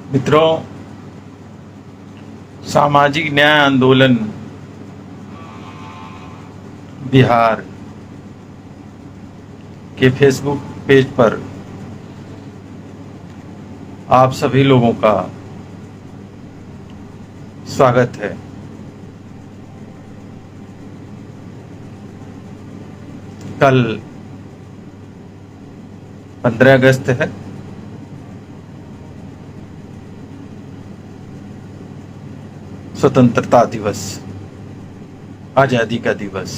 मित्रों, सामाजिक न्याय आंदोलन बिहार के फेसबुक पेज पर आप सभी लोगों का स्वागत है। कल 15 अगस्त है। स्वतंत्रता दिवस, आजादी का दिवस।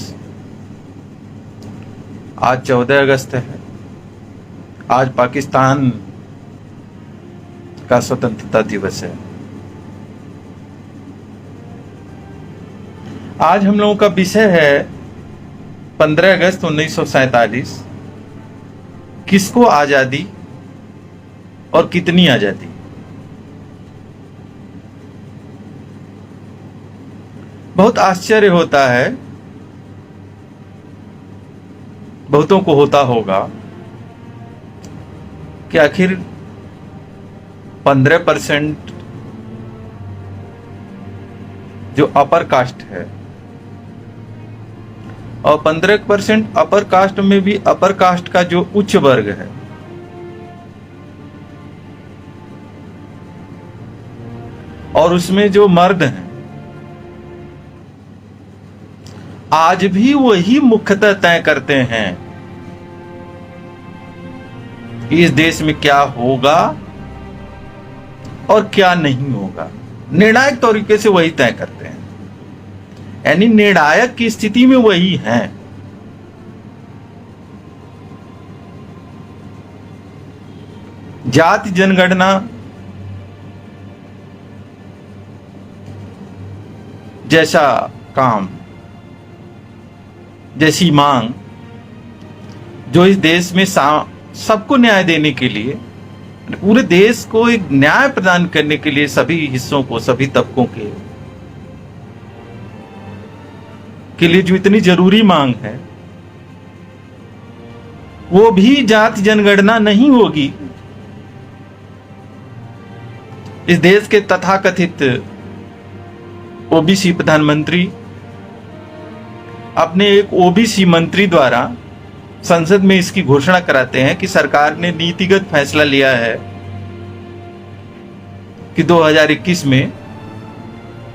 आज 14 अगस्त है। आज पाकिस्तान का स्वतंत्रता दिवस है। आज हम लोगों का विषय है 15 अगस्त 1947, किसको आजादी और कितनी आजादी। बहुत आश्चर्य होता है, बहुतों को होता होगा कि आखिर 15% जो अपर कास्ट है और 15% अपर कास्ट में भी अपर कास्ट का जो उच्च वर्ग है, और उसमें जो मर्द हैं, आज भी वही मुख्यतः तय करते हैं कि इस देश में क्या होगा और क्या नहीं होगा। निर्णायक तरीके से वही तय करते हैं, यानी निर्णायक की स्थिति में वही हैं। जाति जनगणना जैसा काम, जैसी मांग, जो इस देश में सबको न्याय देने के लिए, पूरे देश को एक न्याय प्रदान करने के लिए, सभी हिस्सों को, सभी तबकों के लिए जो इतनी जरूरी मांग है, वो भी जाति जनगणना नहीं होगी। इस देश के तथाकथित ओबीसी प्रधानमंत्री अपने एक ओबीसी मंत्री द्वारा संसद में इसकी घोषणा कराते हैं कि सरकार ने नीतिगत फैसला लिया है कि 2021 में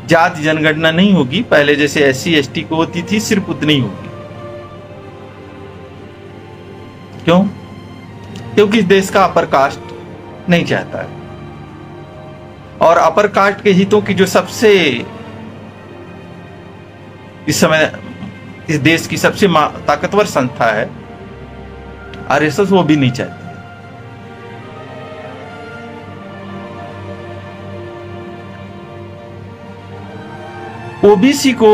जाति जनगणना नहीं होगी। पहले जैसे SC ST को होती थी, सिर्फ उतनी होगी। क्यों? क्योंकि इस देश का अपर कास्ट नहीं चाहता है, और अपर कास्ट के हितों की जो सबसे इस समय इस देश की सबसे ताकतवर संस्था है RSS, वो भी नहीं चाहती। ओबीसी को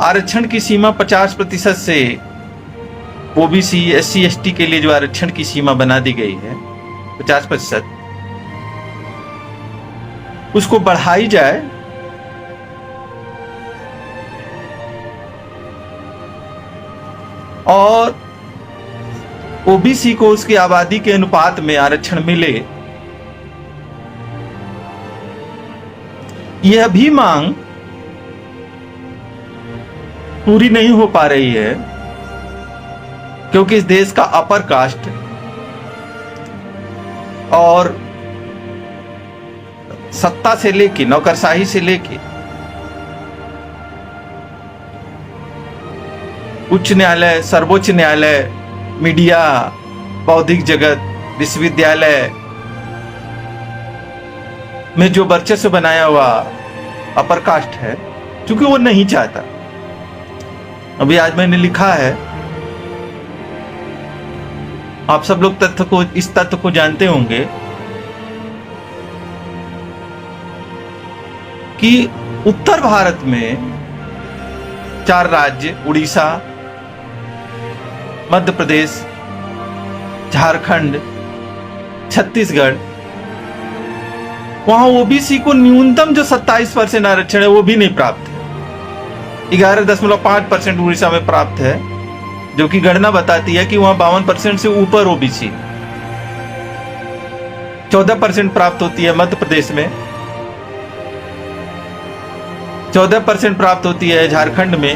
आरक्षण की सीमा 50% से, ओबीसी SC ST के लिए जो आरक्षण की सीमा बना दी गई है 50%, उसको बढ़ाई जाए और ओबीसी को उसकी आबादी के अनुपात में आरक्षण मिले। यह भी मांग पूरी नहीं हो पा रही है, क्योंकि इस देश का अपर कास्ट और सत्ता से लेके, नौकरशाही से लेके उच्च न्यायालय, सर्वोच्च न्यायालय, मीडिया, बौद्धिक जगत, विश्वविद्यालय में जो वर्चस्व बनाया हुआ अपर कास्ट है, क्योंकि वो नहीं चाहता। अभी आज मैंने लिखा है, आप सब लोग इस तथ्य को जानते होंगे कि उत्तर भारत में 4 राज्य, उड़ीसा, मध्य प्रदेश, झारखंड, छत्तीसगढ़, वहां ओबीसी को न्यूनतम जो 27% आरक्षण है वो भी नहीं प्राप्त है। 11.5% उड़ीसा में प्राप्त है, जो कि गणना बताती है कि वहां 52% से ऊपर ओबीसी, 14% प्राप्त होती है मध्य प्रदेश में, 14% प्राप्त होती है झारखंड में,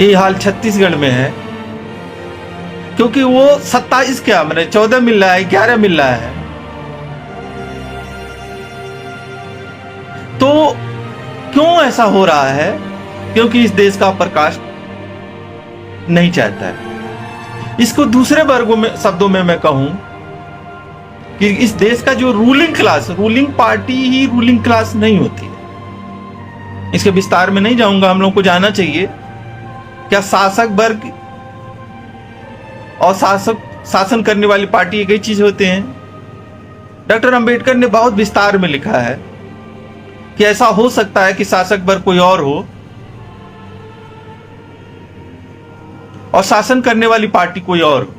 ये हाल छत्तीसगढ़ में है, क्योंकि वो 27 क्या मैंने 14 मिल रहा है, 11 मिल रहा है। तो क्यों ऐसा हो रहा है? क्योंकि इस देश का प्रकाश नहीं चाहता है। इसको दूसरे वर्गों में शब्दों में मैं कहूं कि इस देश का जो रूलिंग क्लास, रूलिंग पार्टी ही रूलिंग क्लास नहीं होती है। इसके विस्तार में नहीं जाऊंगा, हम लोगों को जानना चाहिए क्या शासक वर्ग और शासन करने वाली पार्टी एक ही चीज होते हैं। डॉक्टर अंबेडकर ने बहुत विस्तार में लिखा है कि ऐसा हो सकता है कि शासक वर्ग कोई और हो और शासन करने वाली पार्टी कोई और हो,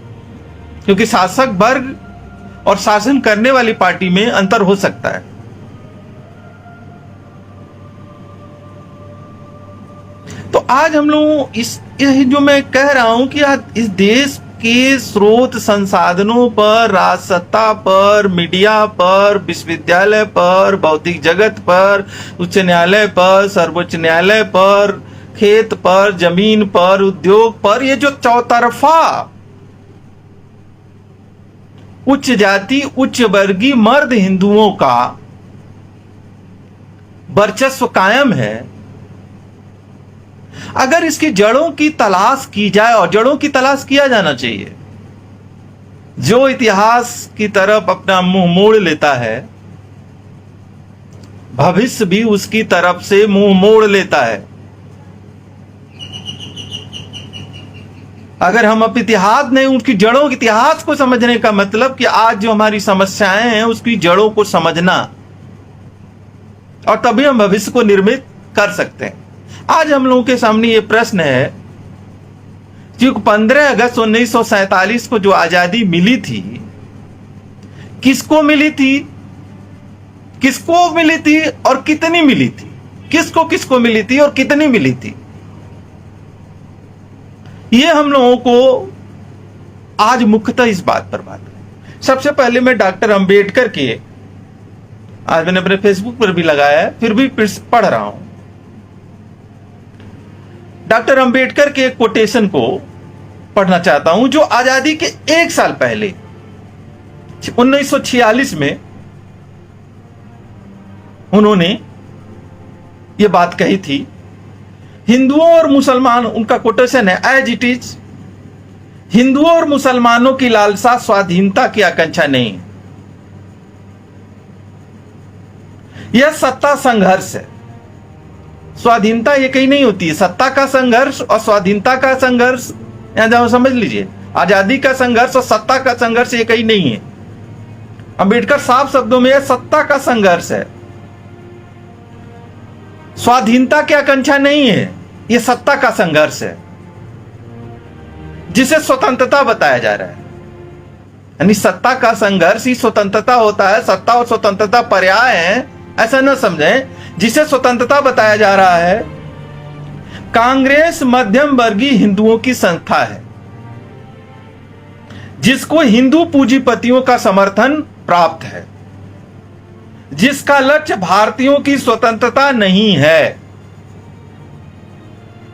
क्योंकि शासक वर्ग और शासन करने वाली पार्टी में अंतर हो सकता है। तो आज हम लोग यही जो मैं कह रहा हूं कि आज इस देश के स्रोत संसाधनों पर, राजसत्ता पर, मीडिया पर, विश्वविद्यालय पर, बौद्धिक जगत पर, उच्च न्यायालय पर, सर्वोच्च न्यायालय पर, खेत पर, जमीन पर, उद्योग पर, ये जो चौतरफा उच्च जाति उच्च वर्गीय मर्द हिंदुओं का वर्चस्व कायम है, अगर इसकी जड़ों की तलाश की जाए, और जड़ों की तलाश किया जाना चाहिए, जो इतिहास की तरफ अपना मुंह मोड़ लेता है, भविष्य भी उसकी तरफ से मुंह मोड़ लेता है। अगर हम अब इतिहास नहीं, उसकी जड़ों के इतिहास को समझने का मतलब कि आज जो हमारी समस्याएं हैं उसकी जड़ों को समझना, और तभी हम भविष्य को निर्मित कर सकते हैं। आज हम लोगों के सामने ये प्रश्न है कि 15 अगस्त 1947 को जो आजादी मिली थी, किसको मिली थी, किसको मिली थी और कितनी मिली थी, किसको किसको मिली थी और कितनी मिली थी, ये हम लोगों को आज मुख्यतः इस बात पर बात करें। सबसे पहले मैं डॉक्टर अंबेडकर के, आज मैंने अपने फेसबुक पर भी लगाया है, फिर भी पढ़ रहा हूं, डॉक्टर अंबेडकर के एक कोटेशन को पढ़ना चाहता हूं, जो आजादी के एक साल पहले 1946 में उन्होंने यह बात कही थी। हिंदुओं और मुसलमान, उनका कोटेशन है, एज इट इज, हिंदुओं और मुसलमानों की लालसा स्वाधीनता की आकांक्षा नहीं, यह सत्ता संघर्ष है। स्वाधीनता एक ही नहीं होती है, सत्ता का संघर्ष और स्वाधीनता का संघर्ष, यहां जाओ समझ लीजिए, आजादी का संघर्ष और सत्ता का संघर्ष एक ही नहीं है। अंबेडकर साफ शब्दों में, यह सत्ता का संघर्ष है, स्वाधीनता की आकांक्षा नहीं है, यह सत्ता का संघर्ष है, जिसे स्वतंत्रता बताया जा रहा है। यानी सत्ता का संघर्ष ही स्वतंत्रता होता है, सत्ता और स्वतंत्रता पर्याय हैं, ऐसा न समझें। जिसे स्वतंत्रता बताया जा रहा है, कांग्रेस मध्यम वर्गीय हिंदुओं की संस्था है, जिसको हिंदू पूंजीपतियों का समर्थन प्राप्त है, जिसका लक्ष्य भारतीयों की स्वतंत्रता नहीं है,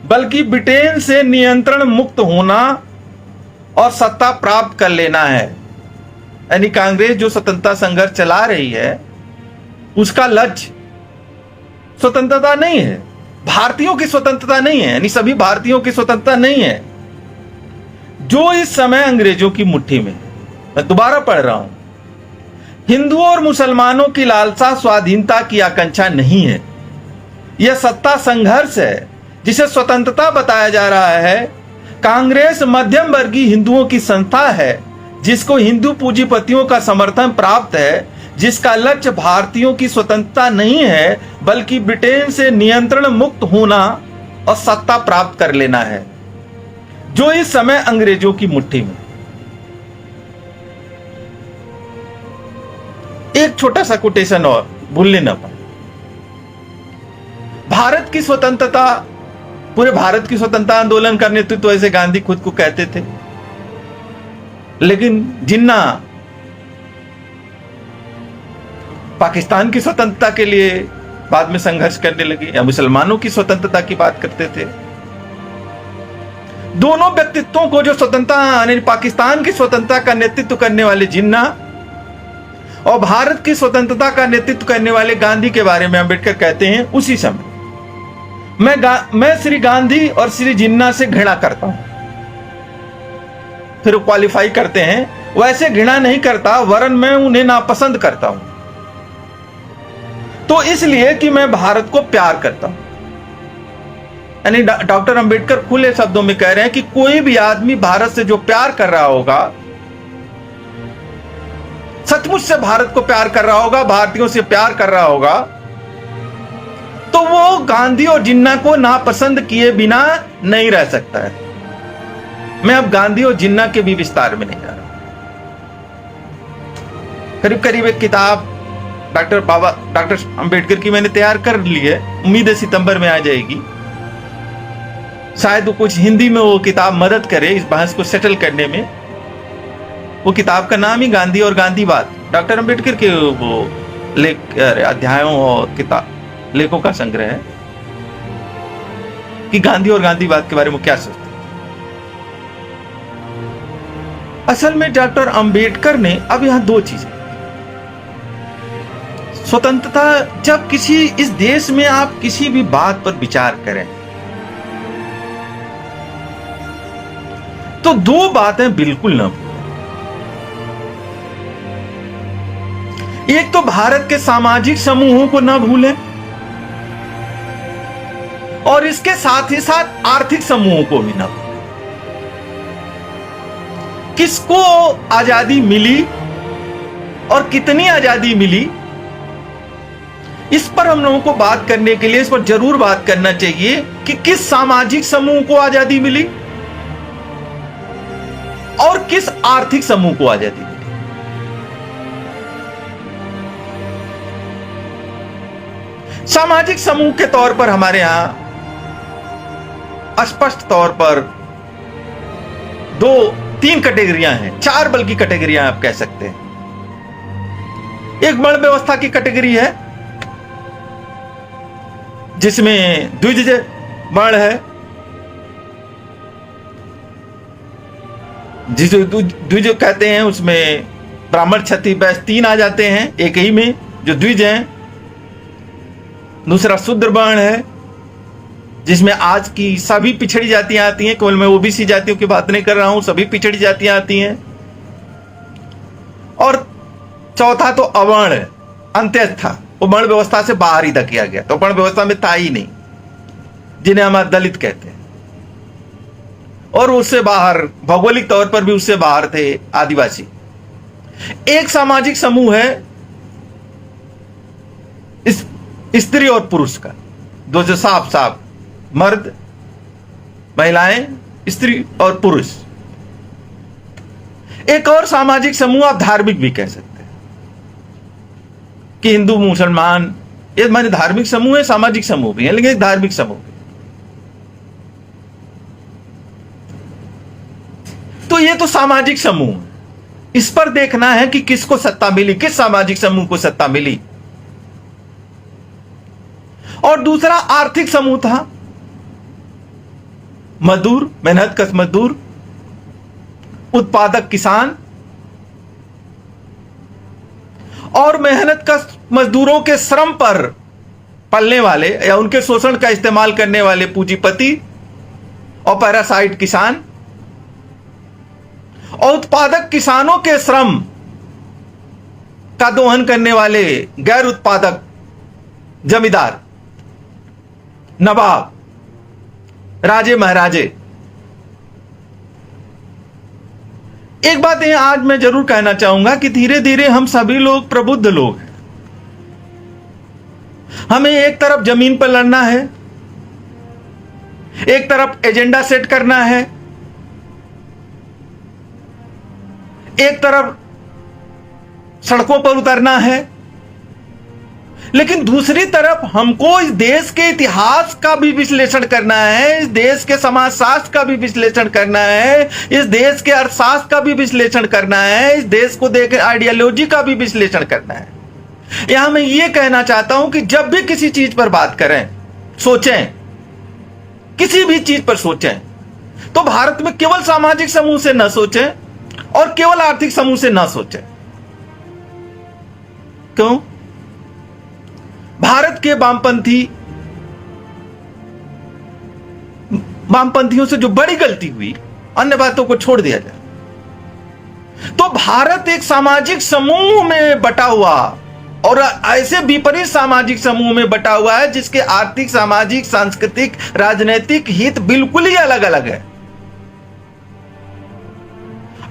बल्कि ब्रिटेन से नियंत्रण मुक्त होना और सत्ता प्राप्त कर लेना है। यानी कांग्रेस जो स्वतंत्रता संघर्ष चला रही है, उसका लक्ष्य स्वतंत्रता नहीं है, भारतीयों की स्वतंत्रता नहीं है, यानी सभी भारतीयों की स्वतंत्रता नहीं है, जो इस समय अंग्रेजों की मुट्ठी में। मैं दोबारा पढ़ रहा हूं, हिंदुओं और मुसलमानों की लालसा स्वाधीनता की आकांक्षा नहीं है, यह सत्ता संघर्ष है, जिसे स्वतंत्रता बताया जा रहा है। कांग्रेस मध्यम वर्गीय हिंदुओं की संस्था है, जिसको हिंदू पूंजीपतियों का समर्थन प्राप्त है, जिसका लक्ष्य भारतीयों की स्वतंत्रता नहीं है, बल्कि ब्रिटेन से नियंत्रण मुक्त होना और सत्ता प्राप्त कर लेना है, जो इस समय अंग्रेजों की मुट्ठी में। एक छोटा सा कोटेशन और भूलने ना पाए। भारत की स्वतंत्रता, पूरे भारत की स्वतंत्रता आंदोलन का नेतृत्व ऐसे गांधी खुद को कहते थे। लेकिन जिन्ना पाकिस्तान की स्वतंत्रता के लिए बाद में संघर्ष करने लगे या मुसलमानों की स्वतंत्रता की बात करते थे। दोनों व्यक्तित्वों को, जो स्वतंत्रता यानी पाकिस्तान की स्वतंत्रता का नेतृत्व करने वाले जिन्ना और भारत की स्वतंत्रता का नेतृत्व करने वाले गांधी के बारे में अम्बेडकर कहते हैं उसी समय मैं श्री गांधी और श्री जिन्ना से घृणा करता हूं। फिर वो क्वालिफाई करते हैं, वैसे घृणा नहीं करता वरन मैं उन्हें नापसंद करता हूं, तो इसलिए कि मैं भारत को प्यार करता हूं। यानी डॉक्टर अंबेडकर खुले शब्दों में कह रहे हैं कि कोई भी आदमी भारत से जो प्यार कर रहा होगा, सचमुच से भारत को प्यार कर रहा होगा, भारतीयों से प्यार कर रहा होगा, तो वो गांधी और जिन्ना को नापसंद किए बिना नहीं रह सकता है। मैं अब गांधी और जिन्ना के भी विस्तार में नहीं जा रहा। करीब करीब एक किताब डॉक्टर अंबेडकर की मैंने तैयार कर ली है, उम्मीद है सितंबर में आ जाएगी। शायद वो कुछ हिंदी में वो किताब मदद करे इस बहस को सेटल करने में। वो किताब का नाम ही गांधी और गांधीवाद, डॉक्टर अंबेडकर के वो अध्यायों और लेखों का संग्रह है कि गांधी और गांधीवाद के बारे में क्या सोचते हैं। असल में डॉक्टर अंबेडकर ने अब यहां दो चीजें, स्वतंत्रता, जब किसी इस देश में आप किसी भी बात पर विचार करें तो दो बातें बिल्कुल न भूलें। एक तो भारत के सामाजिक समूहों को न भूलें और इसके साथ ही साथ आर्थिक समूहों को भी न भूलें। किसको आजादी मिली और कितनी आजादी मिली, इस पर हम लोगों को बात करने के लिए इस पर जरूर बात करना चाहिए कि किस सामाजिक समूह को आजादी मिली और किस आर्थिक समूह को आजादी मिली। सामाजिक समूह के तौर पर हमारे यहां स्पष्ट तौर पर तीन कैटेगरियां हैं, चार बल्कि कैटेगरियां आप कह सकते हैं। एक वर्ण व्यवस्था की कैटेगरी है जिसमें द्विज वर्ण है, जिसे द्विज कहते हैं, उसमें ब्राह्मण क्षत्रिय वैश्य तीन आ जाते हैं एक ही में, जो द्विज हैं। दूसरा शूद्र वर्ण है जिसमें आज की सभी पिछड़ी जातियां आती हैं, केवल मैं ओबीसी जातियों की बात नहीं कर रहा हूं, सभी पिछड़ी जातियां आती हैं। और चौथा तो अवर्ण, अंत्यस्था, वो वर्ण व्यवस्था से बाहर ही किया गया, तो वर्ण व्यवस्था में था ही नहीं, जिन्हें हम दलित कहते हैं। और उससे बाहर भौगोलिक तौर पर भी उससे बाहर थे आदिवासी। एक सामाजिक समूह है इस स्त्री और पुरुष का, दो जो साफ मर्द, महिलाएं, स्त्री और पुरुष। एक और सामाजिक समूह आप धार्मिक भी कह सकते हैं कि हिंदू मुसलमान, ये माने धार्मिक समूह है, सामाजिक समूह भी है, लेकिन धार्मिक समूह भी। तो ये तो सामाजिक समूह, इस पर देखना है कि किसको सत्ता मिली, किस सामाजिक समूह को सत्ता मिली। और दूसरा आर्थिक समूह था, मजदूर, मेहनतकश मजदूर, उत्पादक किसान और मेहनतकश मजदूरों के श्रम पर पलने वाले या उनके शोषण का इस्तेमाल करने वाले पूंजीपति और पैरासाइट किसान, और उत्पादक किसानों के श्रम का दोहन करने वाले गैर उत्पादक जमींदार, नवाब, राजे महाराजे। एक बात यह आज मैं जरूर कहना चाहूंगा कि धीरे धीरे हम सभी लोग प्रबुद्ध लोग हैं। हमें एक तरफ जमीन पर लड़ना है, एक तरफ एजेंडा सेट करना है, एक तरफ सड़कों पर उतरना है, लेकिन दूसरी तरफ हमको इस देश के इतिहास का भी विश्लेषण करना है, इस देश के समाजशास्त्र का भी विश्लेषण करना है, इस देश के अर्थशास्त्र का भी विश्लेषण करना है, इस देश को देख आइडियोलॉजी का भी विश्लेषण करना है। यहां मैं ये कहना चाहता हूं कि जब भी किसी चीज पर बात करें, सोचें, किसी भी चीज पर सोचें, तो भारत में केवल सामाजिक समूह से न सोचें और केवल आर्थिक समूह से न सोचें। क्यों? भारत के वामपंथियों से जो बड़ी गलती हुई, अन्य बातों को छोड़ दिया जाए, तो भारत एक सामाजिक समूह में बटा हुआ और ऐसे विपरीत सामाजिक समूह में बटा हुआ है जिसके आर्थिक, सामाजिक, सांस्कृतिक, राजनीतिक हित बिल्कुल ही अलग अलग है।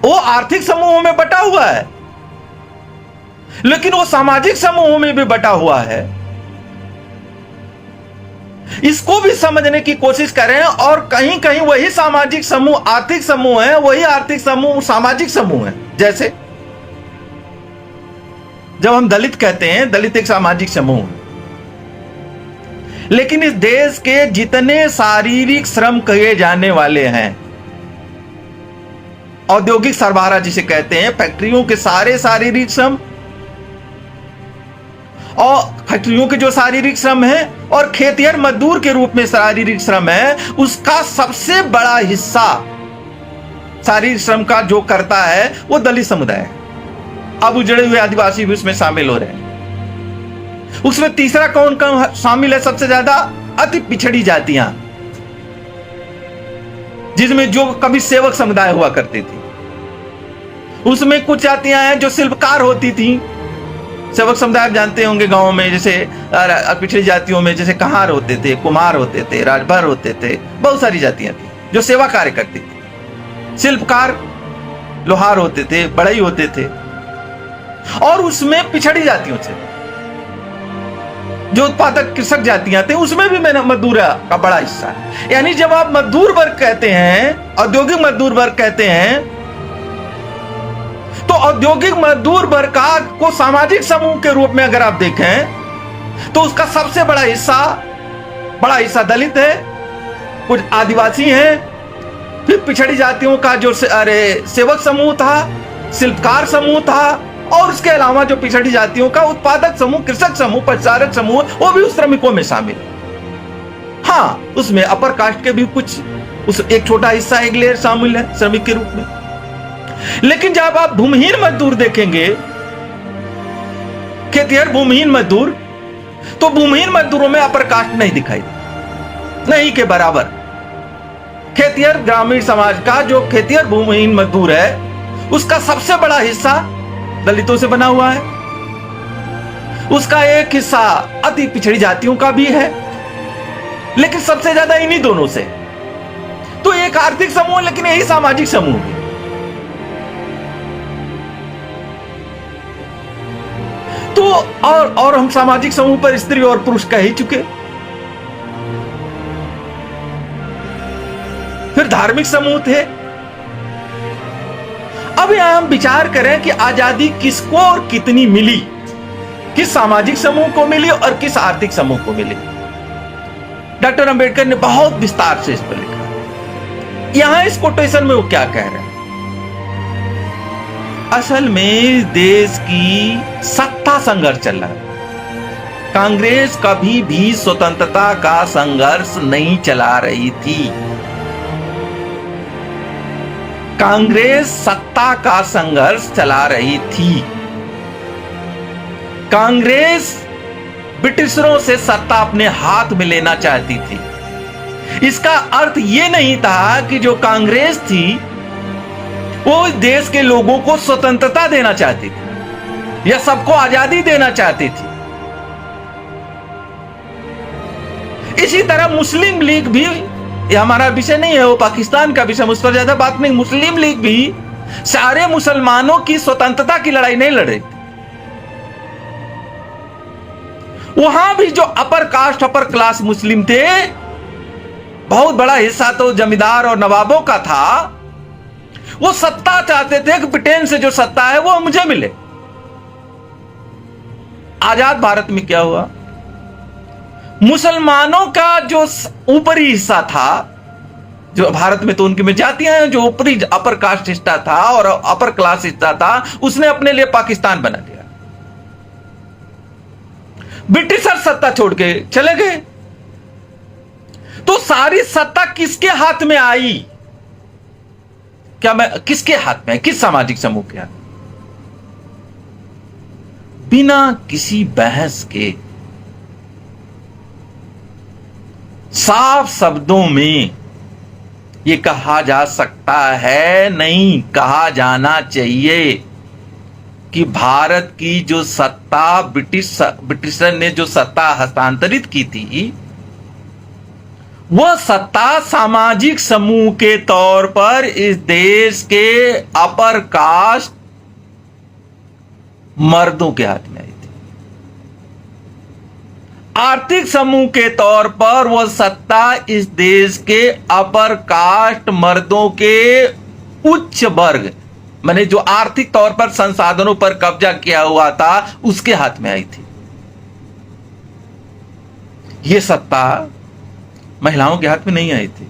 वो आर्थिक समूहों में बटा हुआ है, लेकिन वो सामाजिक समूहों में भी बटा हुआ है। इसको भी समझने की कोशिश करें और कहीं कहीं वही सामाजिक समूह आर्थिक समूह है, वही आर्थिक समूह सामाजिक समूह है। जैसे जब हम दलित कहते हैं, दलित एक सामाजिक समूह है, लेकिन इस देश के जितने शारीरिक श्रम किए जाने वाले हैं, औद्योगिक सरबराह जिसे कहते हैं, फैक्ट्रियों के सारे शारीरिक श्रम और फैक्ट्रियों के जो शारीरिक श्रम है और खेतिहर मजदूर के रूप में शारीरिक श्रम है, उसका सबसे बड़ा हिस्सा शारीरिक श्रम का जो करता है वो दलित समुदाय है। अब उजड़े हुए आदिवासी भी उसमें शामिल हो रहे हैं। उसमें तीसरा कौन कौन शामिल है सबसे ज्यादा? अति पिछड़ी जातियां, जिसमें जो कभी सेवक समुदाय हुआ करती थी। उसमें कुछ जातियां हैं जो शिल्पकार होती थी। सेवक समुदाय आप जानते होंगे गांवों में, जैसे पिछड़ी जातियों में जैसे कहार होते थे, कुम्हार होते थे, राजभर होते थे, बहुत सारी जातियां थी जो सेवा कार्य करती थी। शिल्पकार लोहार होते थे, बढ़ई होते थे। और उसमें पिछड़ी जातियों से जो उत्पादक कृषक जातियां थे, उसमें भी मजदूर का बड़ा हिस्सा है। यानी जब आप मजदूर वर्ग कहते हैं, औद्योगिक मजदूर वर्ग कहते हैं, तो औद्योगिक मजदूर वर्ग को सामाजिक समूह के रूप में अगर आप देखें तो उसका सबसे बड़ा हिस्सा दलित है, कुछ आदिवासी हैं, फिर पिछड़ी जातियों का जो सेवक समूह था, शिल्पकार समूह था, और उसके अलावा जो पिछड़ी जातियों का उत्पादक समूह, कृषक समूह, पशुचारक समूह, वो भी उस श्रमिकों में शामिल है। हाँ, उसमें अपर कास्ट के भी कुछ एक छोटा हिस्सा, एक लेयर शामिल है श्रमिक के रूप में। लेकिन जब आप भूमिहीन मजदूर देखेंगे, खेतिहर भूमिहीन मजदूर, तो भूमिहीन मजदूरों में अपर कास्ट नहीं दिखाई देती, नहीं के बराबर। खेतिहर ग्रामीण समाज का जो खेतिहर भूमिहीन मजदूर है, उसका सबसे बड़ा हिस्सा दलितों से बना हुआ है। उसका एक हिस्सा अति पिछड़ी जातियों का भी है, लेकिन सबसे ज्यादा इन्हीं दोनों से। तो एक आर्थिक समूह, लेकिन यही सामाजिक समूह है। तो और हम सामाजिक समूह पर स्त्री और पुरुष कह ही चुके। फिर धार्मिक समूह थे। अब यहां हम विचार करें कि आजादी किसको और कितनी मिली, किस सामाजिक समूह को मिली और किस आर्थिक समूह को मिली। डॉक्टर अंबेडकर ने बहुत विस्तार से इस पर लिखा। यहां इस कोटेशन में वो क्या कह रहे हैं? असल में देश की सत्ता संघर्ष चल रहा है। कांग्रेस कभी भी स्वतंत्रता का संघर्ष नहीं चला रही थी। कांग्रेस सत्ता का संघर्ष चला रही थी। कांग्रेस ब्रिटिशरों से सत्ता अपने हाथ में लेना चाहती थी। इसका अर्थ यह नहीं था कि जो कांग्रेस थी वो देश के लोगों को स्वतंत्रता देना चाहती थी या सबको आजादी देना चाहती थी। इसी तरह मुस्लिम लीग भी, ये हमारा विषय नहीं है, वो पाकिस्तान का विषय, उस पर ज्यादा बात नहीं। मुस्लिम लीग भी सारे मुसलमानों की स्वतंत्रता की लड़ाई नहीं लड़ रही थी। वहां भी जो अपर कास्ट, अपर क्लास मुस्लिम थे, बहुत बड़ा हिस्सा तो जमींदार और नवाबों का था। वो सत्ता चाहते थे कि ब्रिटेन से जो सत्ता है वो मुझे मिले। आजाद भारत में क्या हुआ, मुसलमानों का जो ऊपरी हिस्सा था, जो भारत में तो उनकी में जातियां हैं, जो ऊपरी अपर कास्ट हिस्सा था और अपर क्लास हिस्सा था, उसने अपने लिए पाकिस्तान बना लिया। ब्रिटिशर सत्ता छोड़ के चले गए। तो सारी सत्ता किसके हाथ में आई? किसके हाथ में? किस सामाजिक समूह के हाथ? बिना किसी बहस के साफ शब्दों में यह कहा जा सकता है, नहीं कहा जाना चाहिए, कि भारत की जो सत्ता ब्रिटिशर ने जो सत्ता हस्तांतरित की थी, वह सत्ता सामाजिक समूह के तौर पर इस देश के अपर कास्ट मर्दों के हाथ में आई थी। आर्थिक समूह के तौर पर वह सत्ता इस देश के अपर कास्ट मर्दों के उच्च वर्ग, माने जो आर्थिक तौर पर संसाधनों पर कब्जा किया हुआ था, उसके हाथ में आई थी। यह सत्ता महिलाओं के हाथ में नहीं आई थी।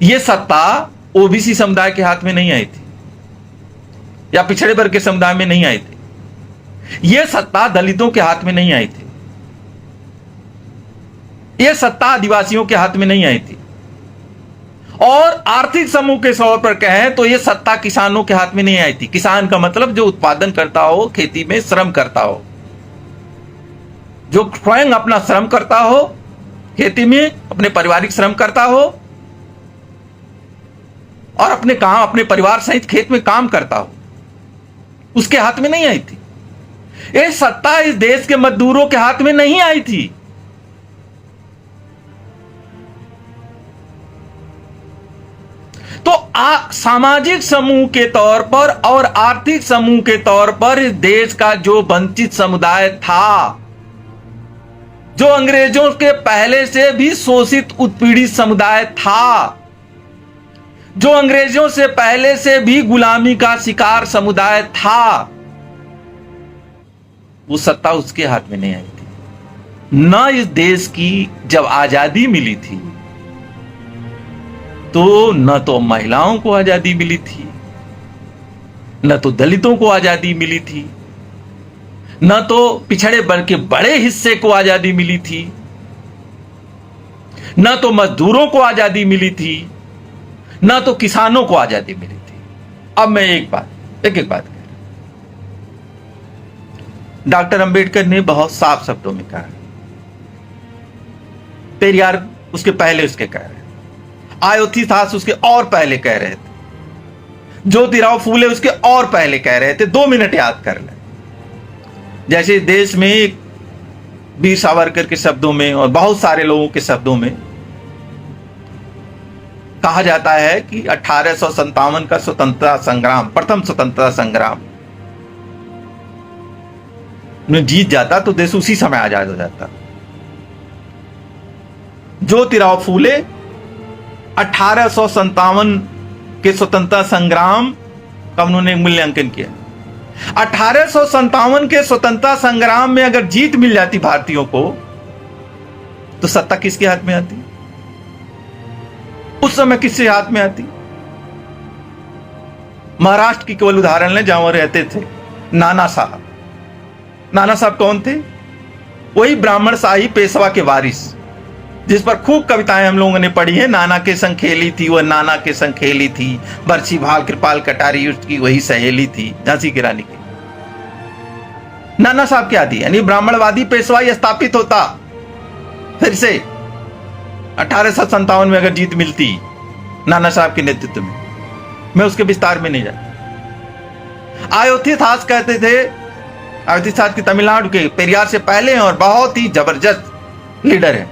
यह सत्ता ओबीसी समुदाय के हाथ में नहीं आई थी, या पिछड़े वर्ग के समुदाय में नहीं आई थी। यह सत्ता दलितों के हाथ में नहीं आई थी। यह सत्ता आदिवासियों के हाथ में नहीं आई थी। और आर्थिक समूह के तौर पर कहें तो यह सत्ता किसानों के हाथ में नहीं आई थी। किसान का मतलब जो उत्पादन करता हो, खेती में श्रम करता हो, जो स्वयं अपना श्रम करता हो, खेती में अपने पारिवारिक श्रम करता हो और अपने परिवार सहित खेत में काम करता हो, उसके हाथ में नहीं आई थी। यह सत्ता इस देश के मजदूरों के हाथ में नहीं आई थी। तो सामाजिक समूह के तौर पर और आर्थिक समूह के तौर पर इस देश का जो वंचित समुदाय था, जो अंग्रेजों के पहले से भी शोषित उत्पीड़ित समुदाय था, जो अंग्रेजों से पहले से भी गुलामी का शिकार समुदाय था, वो सत्ता उसके हाथ में नहीं आई थी। न इस देश की जब आजादी मिली थी तो न तो महिलाओं को आजादी मिली थी, न तो दलितों को आजादी मिली थी, न तो पिछड़े वर्ग के बड़े हिस्से को आजादी मिली थी, न तो मजदूरों को आजादी मिली थी, न तो किसानों को आजादी मिली थी। अब मैं एक बात कह रहा हूं। डॉक्टर अंबेडकर ने बहुत साफ शब्दों में कहा, पेरियार उसके पहले उसके कह रहे, अयोध्यादास उसके और पहले कह रहे थे, ज्योतिराव फूले उसके और पहले कह रहे थे। 2 मिनट याद कर लें। जैसे देश में वीर सावरकर के शब्दों में और बहुत सारे लोगों के शब्दों में कहा जाता है कि 1857 का स्वतंत्रता संग्राम, प्रथम स्वतंत्रता संग्राम में जीत जाता तो देश उसी समय आजाद हो जाता। ज्योतिराव फूले 1857 के स्वतंत्रता संग्राम का उन्होंने मूल्यांकन किया। 1857 के स्वतंत्रता संग्राम में अगर जीत मिल जाती भारतीयों को, तो सत्ता किसके हाथ में आती? उस समय किसके हाथ में आती? महाराष्ट्र की केवल उदाहरण लें, जहां वो रहते थे, नाना साहब। नाना साहब कौन थे? वही ब्राह्मण शाही पेशवा के वारिस, जिस पर खूब कविताएं हम लोगों ने पढ़ी है। नाना के संग खेली थी वह, नाना के संग खेली थी, बरछी भाल कृपाल कटारी उसकी वही सहेली थी, झांसी की रानी की। नाना साहब क्या थी? यानी ब्राह्मणवादी पेशवाई स्थापित होता फिर से 1857 में अगर जीत मिलती नाना साहब के नेतृत्व में। मैं उसके विस्तार में नहीं जाता। अयोध्यादास कहते थे, अयोध्यादास की तमिलनाडु के पेरियार से पहले हैं और बहुत ही जबरदस्त लीडर है,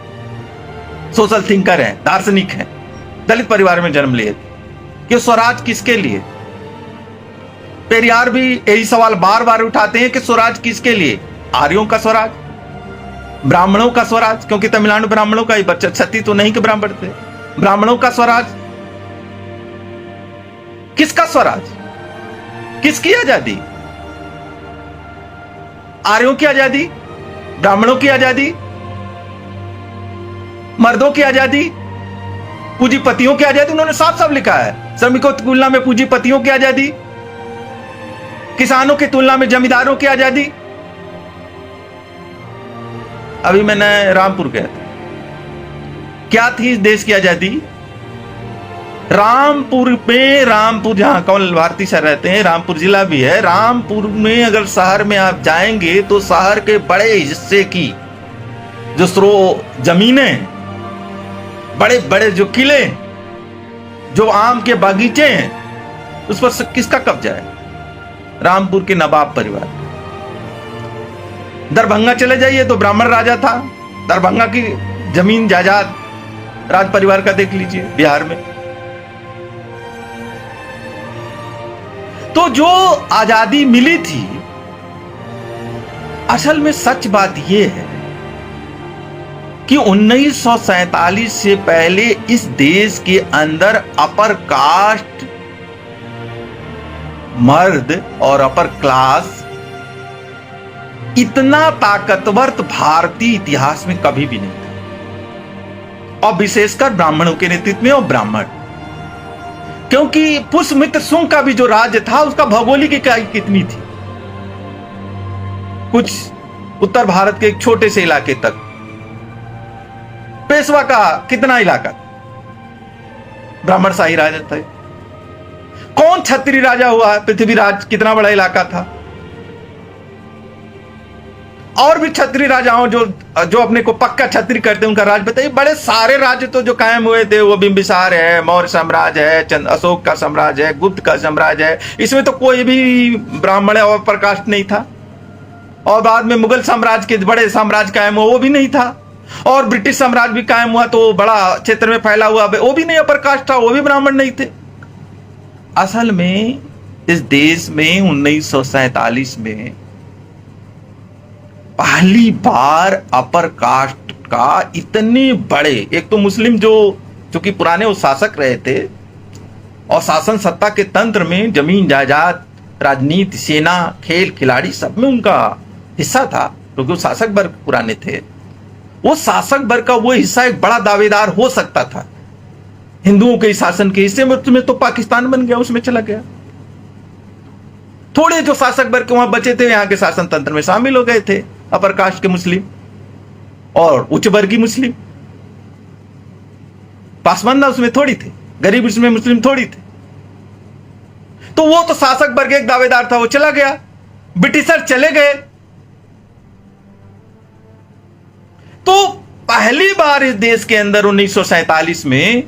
सोशल थिंकर है, दार्शनिक है, दलित परिवार में जन्म लिए कि स्वराज किसके लिए। पेरियार भी यही सवाल बार बार उठाते हैं कि स्वराज किसके लिए? आर्यों का स्वराज, ब्राह्मणों का स्वराज, क्योंकि तमिलनाडु ब्राह्मणों का ही बच्चा, छत्ती तो नहीं के ब्राह्मण थे। ब्राह्मणों का स्वराज, किसका स्वराज, किसकी आजादी? आर्यों की आजादी, ब्राह्मणों की आजादी, मर्दों की आजादी, पूंजीपतियों की आजादी। उन्होंने साफ साफ लिखा है, श्रमिकों की तुलना में पूंजीपतियों की आजादी, किसानों की तुलना में जमींदारों की आजादी। अभी मैंने रामपुर गया था, क्या थी इस देश की आजादी? रामपुर में, रामपुर जहां कमल भारती सर रहते हैं, रामपुर जिला भी है, रामपुर में अगर शहर में आप जाएंगे तो शहर के बड़े हिस्से की जो जमीनें, बड़े बड़े जो किले, जो आम के बागीचे हैं, उस पर किसका कब्जा है? रामपुर के नवाब परिवार। दरभंगा चले जाइए तो ब्राह्मण राजा था, दरभंगा की जमीन जायदाद राज परिवार का देख लीजिए बिहार में। तो जो आजादी मिली थी, असल में सच बात यह है कि 1947 से पहले इस देश के अंदर अपर कास्ट, मर्द और अपर क्लास इतना ताकतवर तो भारतीय इतिहास में कभी भी नहीं था, और विशेषकर ब्राह्मणों के नेतृत्व में। और ब्राह्मण, क्योंकि पुष्यमित्र शुंग का भी जो राज्य था उसका भौगोलिक इकाई कितनी थी? कुछ उत्तर भारत के एक छोटे से इलाके तक। पेशवा का कितना इलाका? ब्राह्मण शाही राजा थे। कौन क्षत्रिय राजा हुआ? पृथ्वीराज कितना बड़ा इलाका था? और भी क्षत्रिय राजाओं जो अपने को पक्का क्षत्रिय करते उनका राज बताइए। बड़े सारे राज्य तो जो कायम हुए थे, वो बिंबिसार है, मौर्य साम्राज्य है, अशोक का साम्राज्य है, गुप्त का साम्राज्य है, इसमें तो कोई भी ब्राह्मण और प्रकाश नहीं था। और बाद में मुगल साम्राज्य के बड़े साम्राज्य कायम हुआ, वो भी नहीं था। और ब्रिटिश साम्राज्य भी कायम हुआ तो बड़ा क्षेत्र में फैला हुआ, वो भी नहीं अपर कास्ट था, वो भी ब्राह्मण नहीं थे। असल में इस देश में 1947 में पहली बार अपर कास्ट का इतने बड़े, एक तो मुस्लिम जो कि पुराने वो शासक रहे थे, और शासन सत्ता के तंत्र में जमीन जायदाद, राजनीति, सेना, खेल खिलाड़ी सब में उनका हिस्सा था, क्योंकि वो शासक वर्ग पुराने थे। वो शासक वर्ग का वो हिस्सा एक बड़ा दावेदार हो सकता था हिंदुओं के शासन के हिस्से में, तो पाकिस्तान बन गया, उसमें चला गया। थोड़े जो शासक वर्ग के वहां बचे थे, यहाँ के शासन तंत्र में शामिल हो गए थे अपर कास्ट के मुस्लिम और उच्च वर्गीय मुस्लिम। पासवान उसमें थोड़ी थे, गरीब उसमें मुस्लिम थोड़ी थे। तो वो तो शासक वर्ग एक दावेदार था, वो चला गया, ब्रिटिशर चले गए। तो पहली बार इस देश के अंदर 1947 में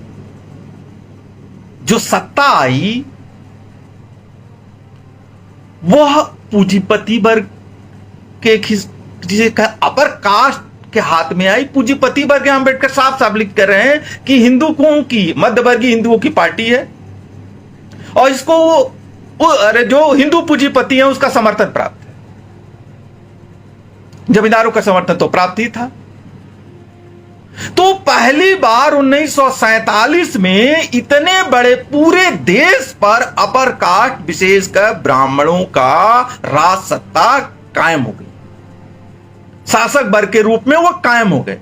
जो सत्ता आई, वह पूंजीपति वर्ग के जिसे अपर कास्ट के हाथ में आई। पूंजीपति वर्ग अम्बेडकर साफ साफ लिख कर रहे हैं कि हिंदुओं की, मध्यवर्गीय हिंदुओं की पार्टी है, और इसको जो हिंदू पूंजीपति है उसका समर्थन प्राप्त है। जमींदारों का समर्थन तो प्राप्त ही था। तो पहली बार 1947 में इतने बड़े पूरे देश पर अपर कास्ट, विशेषकर ब्राह्मणों का राज सत्ता कायम हो गई, शासक वर्ग के रूप में वो कायम हो गए।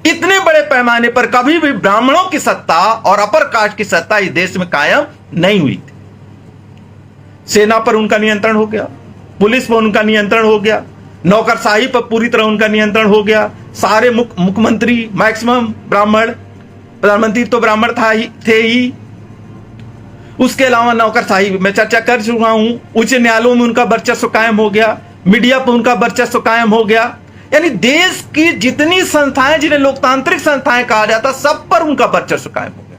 इतने बड़े पैमाने पर कभी भी ब्राह्मणों की सत्ता और अपर कास्ट की सत्ता इस देश में कायम नहीं हुई थी। सेना पर उनका नियंत्रण हो गया, पुलिस पर उनका नियंत्रण हो गया, नौकरशाही पर पूरी तरह उनका नियंत्रण हो गया। सारे मुख्यमंत्री मैक्सिमम ब्राह्मण, प्रधानमंत्री तो ब्राह्मण थे ही। उसके अलावा नौकरशाही मैं चर्चा कर चुका हूं, उच्च न्यायालयों में उनका वर्चस्व कायम हो गया, मीडिया पर उनका वर्चस्व कायम हो गया। यानी देश की जितनी संस्थाएं, जिन्हें लोकतांत्रिक संस्थाएं कहा जाता, सब पर उनका वर्चस्व कायम हो गया।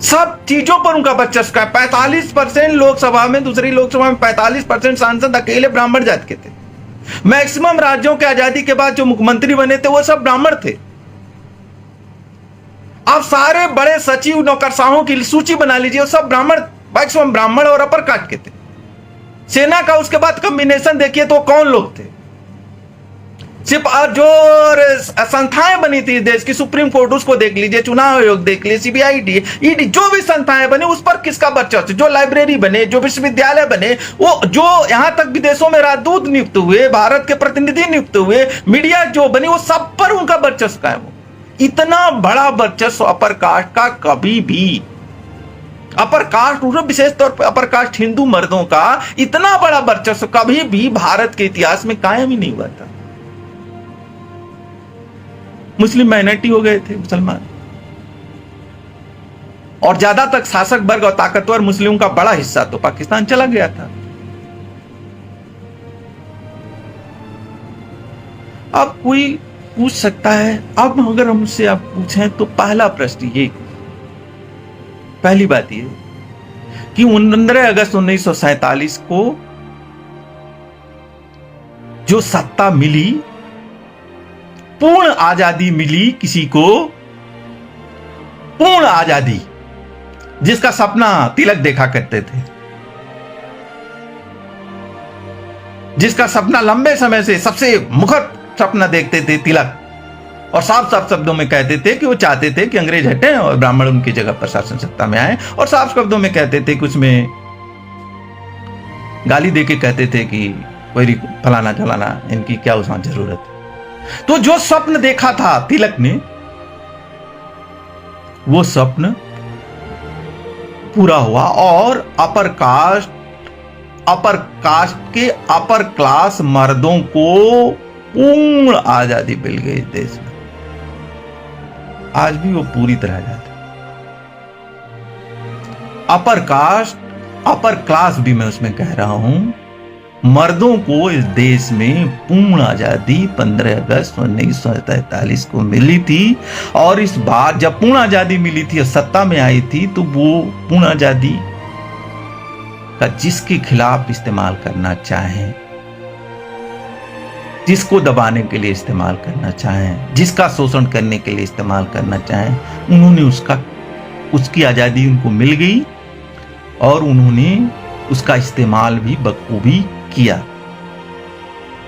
सब चीजों पर उनका वर्चस्व कायम। 45% लोकसभा में, दूसरी लोकसभा में 45% सांसद अकेले ब्राह्मण जात के थे। मैक्सिमम राज्यों के आजादी के बाद जो मुख्यमंत्री बने थे वो सब ब्राह्मण थे। आप सारे बड़े सचिव, नौकरशाहों की सूची बना लीजिए, वो सब ब्राह्मण, मैक्सिमम ब्राह्मण और अपर कास्ट के थे। सेना का उसके बाद कॉम्बिनेशन देखिए तो कौन लोग थे? सिर्फ जो संस्थाएं बनी थी देश की, सुप्रीम कोर्ट उसको देख लीजिए, चुनाव आयोग देख लीजिए, सीबीआई, ईडी, जो भी संस्थाएं बनी उस पर किसका वर्चस्व, जो लाइब्रेरी बने, जो विश्वविद्यालय बने, वो जो यहां तक विदेशों में राजदूत नियुक्त हुए, भारत के प्रतिनिधि नियुक्त हुए, मीडिया जो बनी, वो सब पर उनका वर्चस्व का है। वो इतना बड़ा वर्चस्व अपर कास्ट का कभी भी, अपर कास्ट, विशेष तौर पर अपर कास्ट हिंदू मर्दों का इतना बड़ा वर्चस्व कभी भी भारत के इतिहास में कायम ही नहीं हुआ था। मुस्लिम माइनॉरिटी हो गए थे मुसलमान, और ज्यादातर शासक वर्ग और ताकतवर मुस्लिमों का बड़ा हिस्सा तो पाकिस्तान चला गया था। अब कोई पूछ सकता है, अब अगर हमसे आप पूछें तो पहला प्रश्न ये, पहली बात ये कि 15 अगस्त 1947 को जो सत्ता मिली, पूर्ण आजादी मिली किसी को, पूर्ण आजादी, जिसका सपना तिलक देखा करते थे, जिसका सपना लंबे समय से सबसे मुखर सपना देखते थे तिलक, और साफ साफ शब्दों में कहते थे कि वो चाहते थे कि अंग्रेज हटें और ब्राह्मण उनकी जगह पर शासन सत्ता में आए, और साफ शब्दों में कहते थे कि उसमें गाली देके कहते थे कि कोई फलाना चलाना, इनकी क्या उसमें जरूरत है। तो जो स्वप्न देखा था तिलक ने, वो स्वप्न पूरा हुआ, और अपर कास्ट के अपर क्लास मर्दों को पूर्ण आजादी मिल गई देश में। आज भी वो पूरी तरह आजाद है। अपर कास्ट, अपर क्लास भी मैं उसमें कह रहा हूं, मर्दों को इस देश में पूर्ण आजादी 15 अगस्त 1947 को मिली थी। और इस बार जब पूर्ण आजादी मिली थी और सत्ता में आई थी, तो वो पूर्ण आजादी का जिसके खिलाफ इस्तेमाल करना चाहें, जिसको दबाने के लिए इस्तेमाल करना चाहें, जिसका शोषण करने के लिए इस्तेमाल करना चाहें, उन्होंने उसकी आजादी उनको मिल गई, और उन्होंने उसका इस्तेमाल भी बखूबी किया।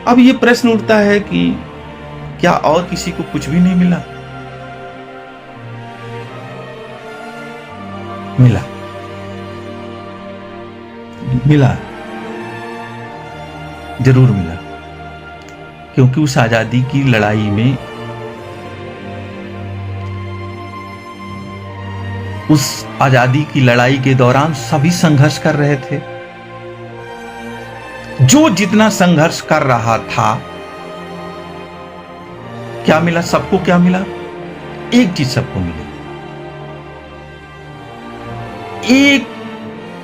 अब यह प्रश्न उठता है कि क्या और किसी को कुछ भी नहीं मिला? मिला, जरूर मिला, क्योंकि उस आजादी की लड़ाई में, उस आजादी की लड़ाई के दौरान सभी संघर्ष कर रहे थे। जो जितना संघर्ष कर रहा था, क्या मिला सबको? क्या मिला? एक चीज सबको मिली, एक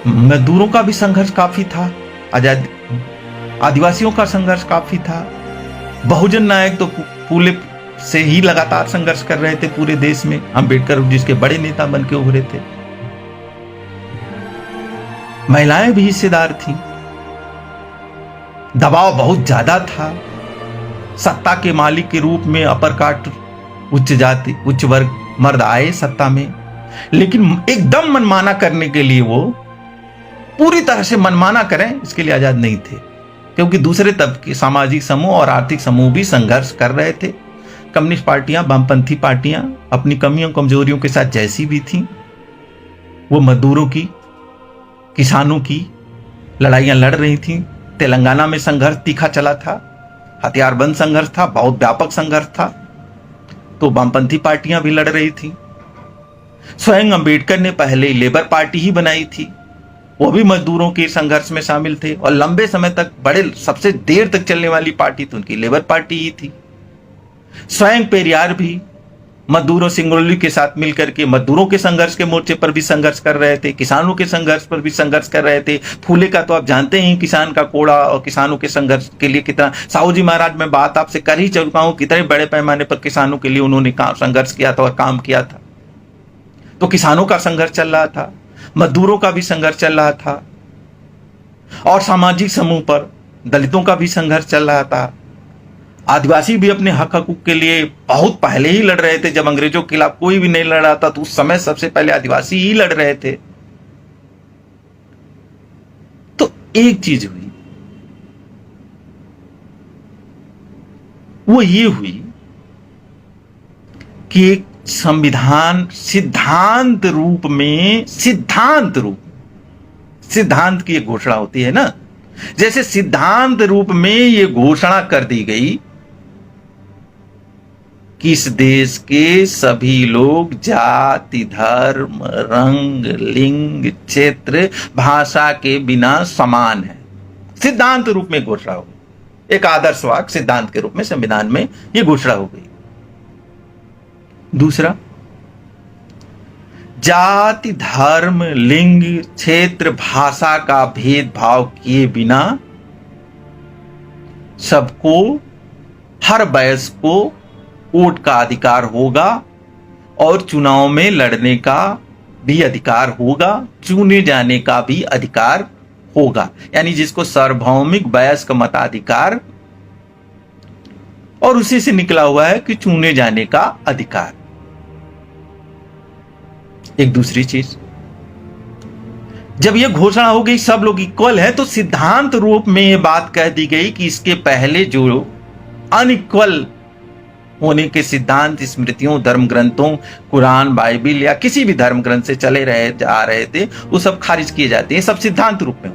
मजदूरों का भी संघर्ष काफी था, आदिवासियों का संघर्ष काफी था, बहुजन नायक तो पूरे से ही लगातार संघर्ष कर रहे थे पूरे देश में, अंबेडकर जिसके बड़े नेता बन के उभरे थे, महिलाएं भी हिस्सेदार थी, दबाव बहुत ज्यादा था, सत्ता के मालिक के रूप में अपर कास्ट, उच्च जाति, उच्च वर्ग मर्द आए सत्ता में, लेकिन एकदम मनमाना करने के लिए, वो पूरी तरह से मनमाना करें इसके लिए आजाद नहीं थे, क्योंकि दूसरे तबके, सामाजिक समूह और आर्थिक समूह भी संघर्ष कर रहे थे। कम्युनिस्ट पार्टियां, वामपंथी पार्टियां अपनी कमियों कमजोरियों के साथ जैसी भी थीं, वो मजदूरों की, किसानों की लड़ाइयां लड़ रही थीं। तेलंगाना में संघर्ष तीखा चला था, हथियारबंद संघर्ष था, बहुत व्यापक संघर्ष था, तो वामपंथी पार्टियां भी लड़ रही थी। स्वयं अंबेडकर ने पहले लेबर पार्टी ही बनाई थी, वो भी मजदूरों के संघर्ष में शामिल थे, और लंबे समय तक, बड़े सबसे देर तक चलने वाली पार्टी तो उनकी लेबर पार्टी ही थी। स्वयं पेरियार भी मजदूरों, सिंगरौली के साथ मिलकर के मजदूरों के संघर्ष के मोर्चे पर भी संघर्ष कर रहे थे, किसानों के संघर्ष पर भी संघर्ष कर रहे थे। फूले का तो आप जानते हैं, किसान का कोड़ा और किसानों के संघर्ष के लिए कितना, साहू जी महाराज मैं बात आपसे कर ही चुका हूं, कितने बड़े पैमाने पर किसानों के लिए उन्होंने संघर्ष किया था और काम किया था। तो किसानों का संघर्ष चल रहा था, मजदूरों का भी संघर्ष चल रहा था, और सामाजिक समूह पर दलितों का भी संघर्ष चल रहा था। आदिवासी भी अपने हक हकूक के लिए बहुत पहले ही लड़ रहे थे, जब अंग्रेजों के खिलाफ कोई भी नहीं लड़ रहा था, तो उस समय सबसे पहले आदिवासी ही लड़ रहे थे। तो एक चीज हुई, वो ये हुई कि एक संविधान सिद्धांत की एक घोषणा होती है ना, जैसे सिद्धांत रूप में ये घोषणा कर दी गई कि इस देश के सभी लोग जाति, धर्म, रंग, लिंग, क्षेत्र, भाषा के बिना समान है। सिद्धांत रूप में घोषणा हो गई, एक आदर्श वाक्य सिद्धांत के रूप में संविधान में यह घोषणा हो गई। दूसरा, जाति, धर्म, लिंग, क्षेत्र, भाषा का भेदभाव किए बिना सबको, हर वयस्क को वोट का अधिकार होगा और चुनाव में लड़ने का भी अधिकार होगा, चुने जाने का भी अधिकार होगा, यानी जिसको सार्वभौमिक वयस्क मताधिकार, और उसी से निकला हुआ है कि चुने जाने का अधिकार। एक दूसरी चीज, जब यह घोषणा हो गई सब लोग इक्वल है, तो सिद्धांत रूप में यह बात कह दी गई कि इसके पहले जो अनइक्वल होने के सिद्धांत स्मृतियों, धर्म ग्रंथों, कुरान, बाइबिल या किसी भी धर्म ग्रंथ से चले जा रहे थे, वो सब खारिज किए जाते हैं। सब सिद्धांत रूप में,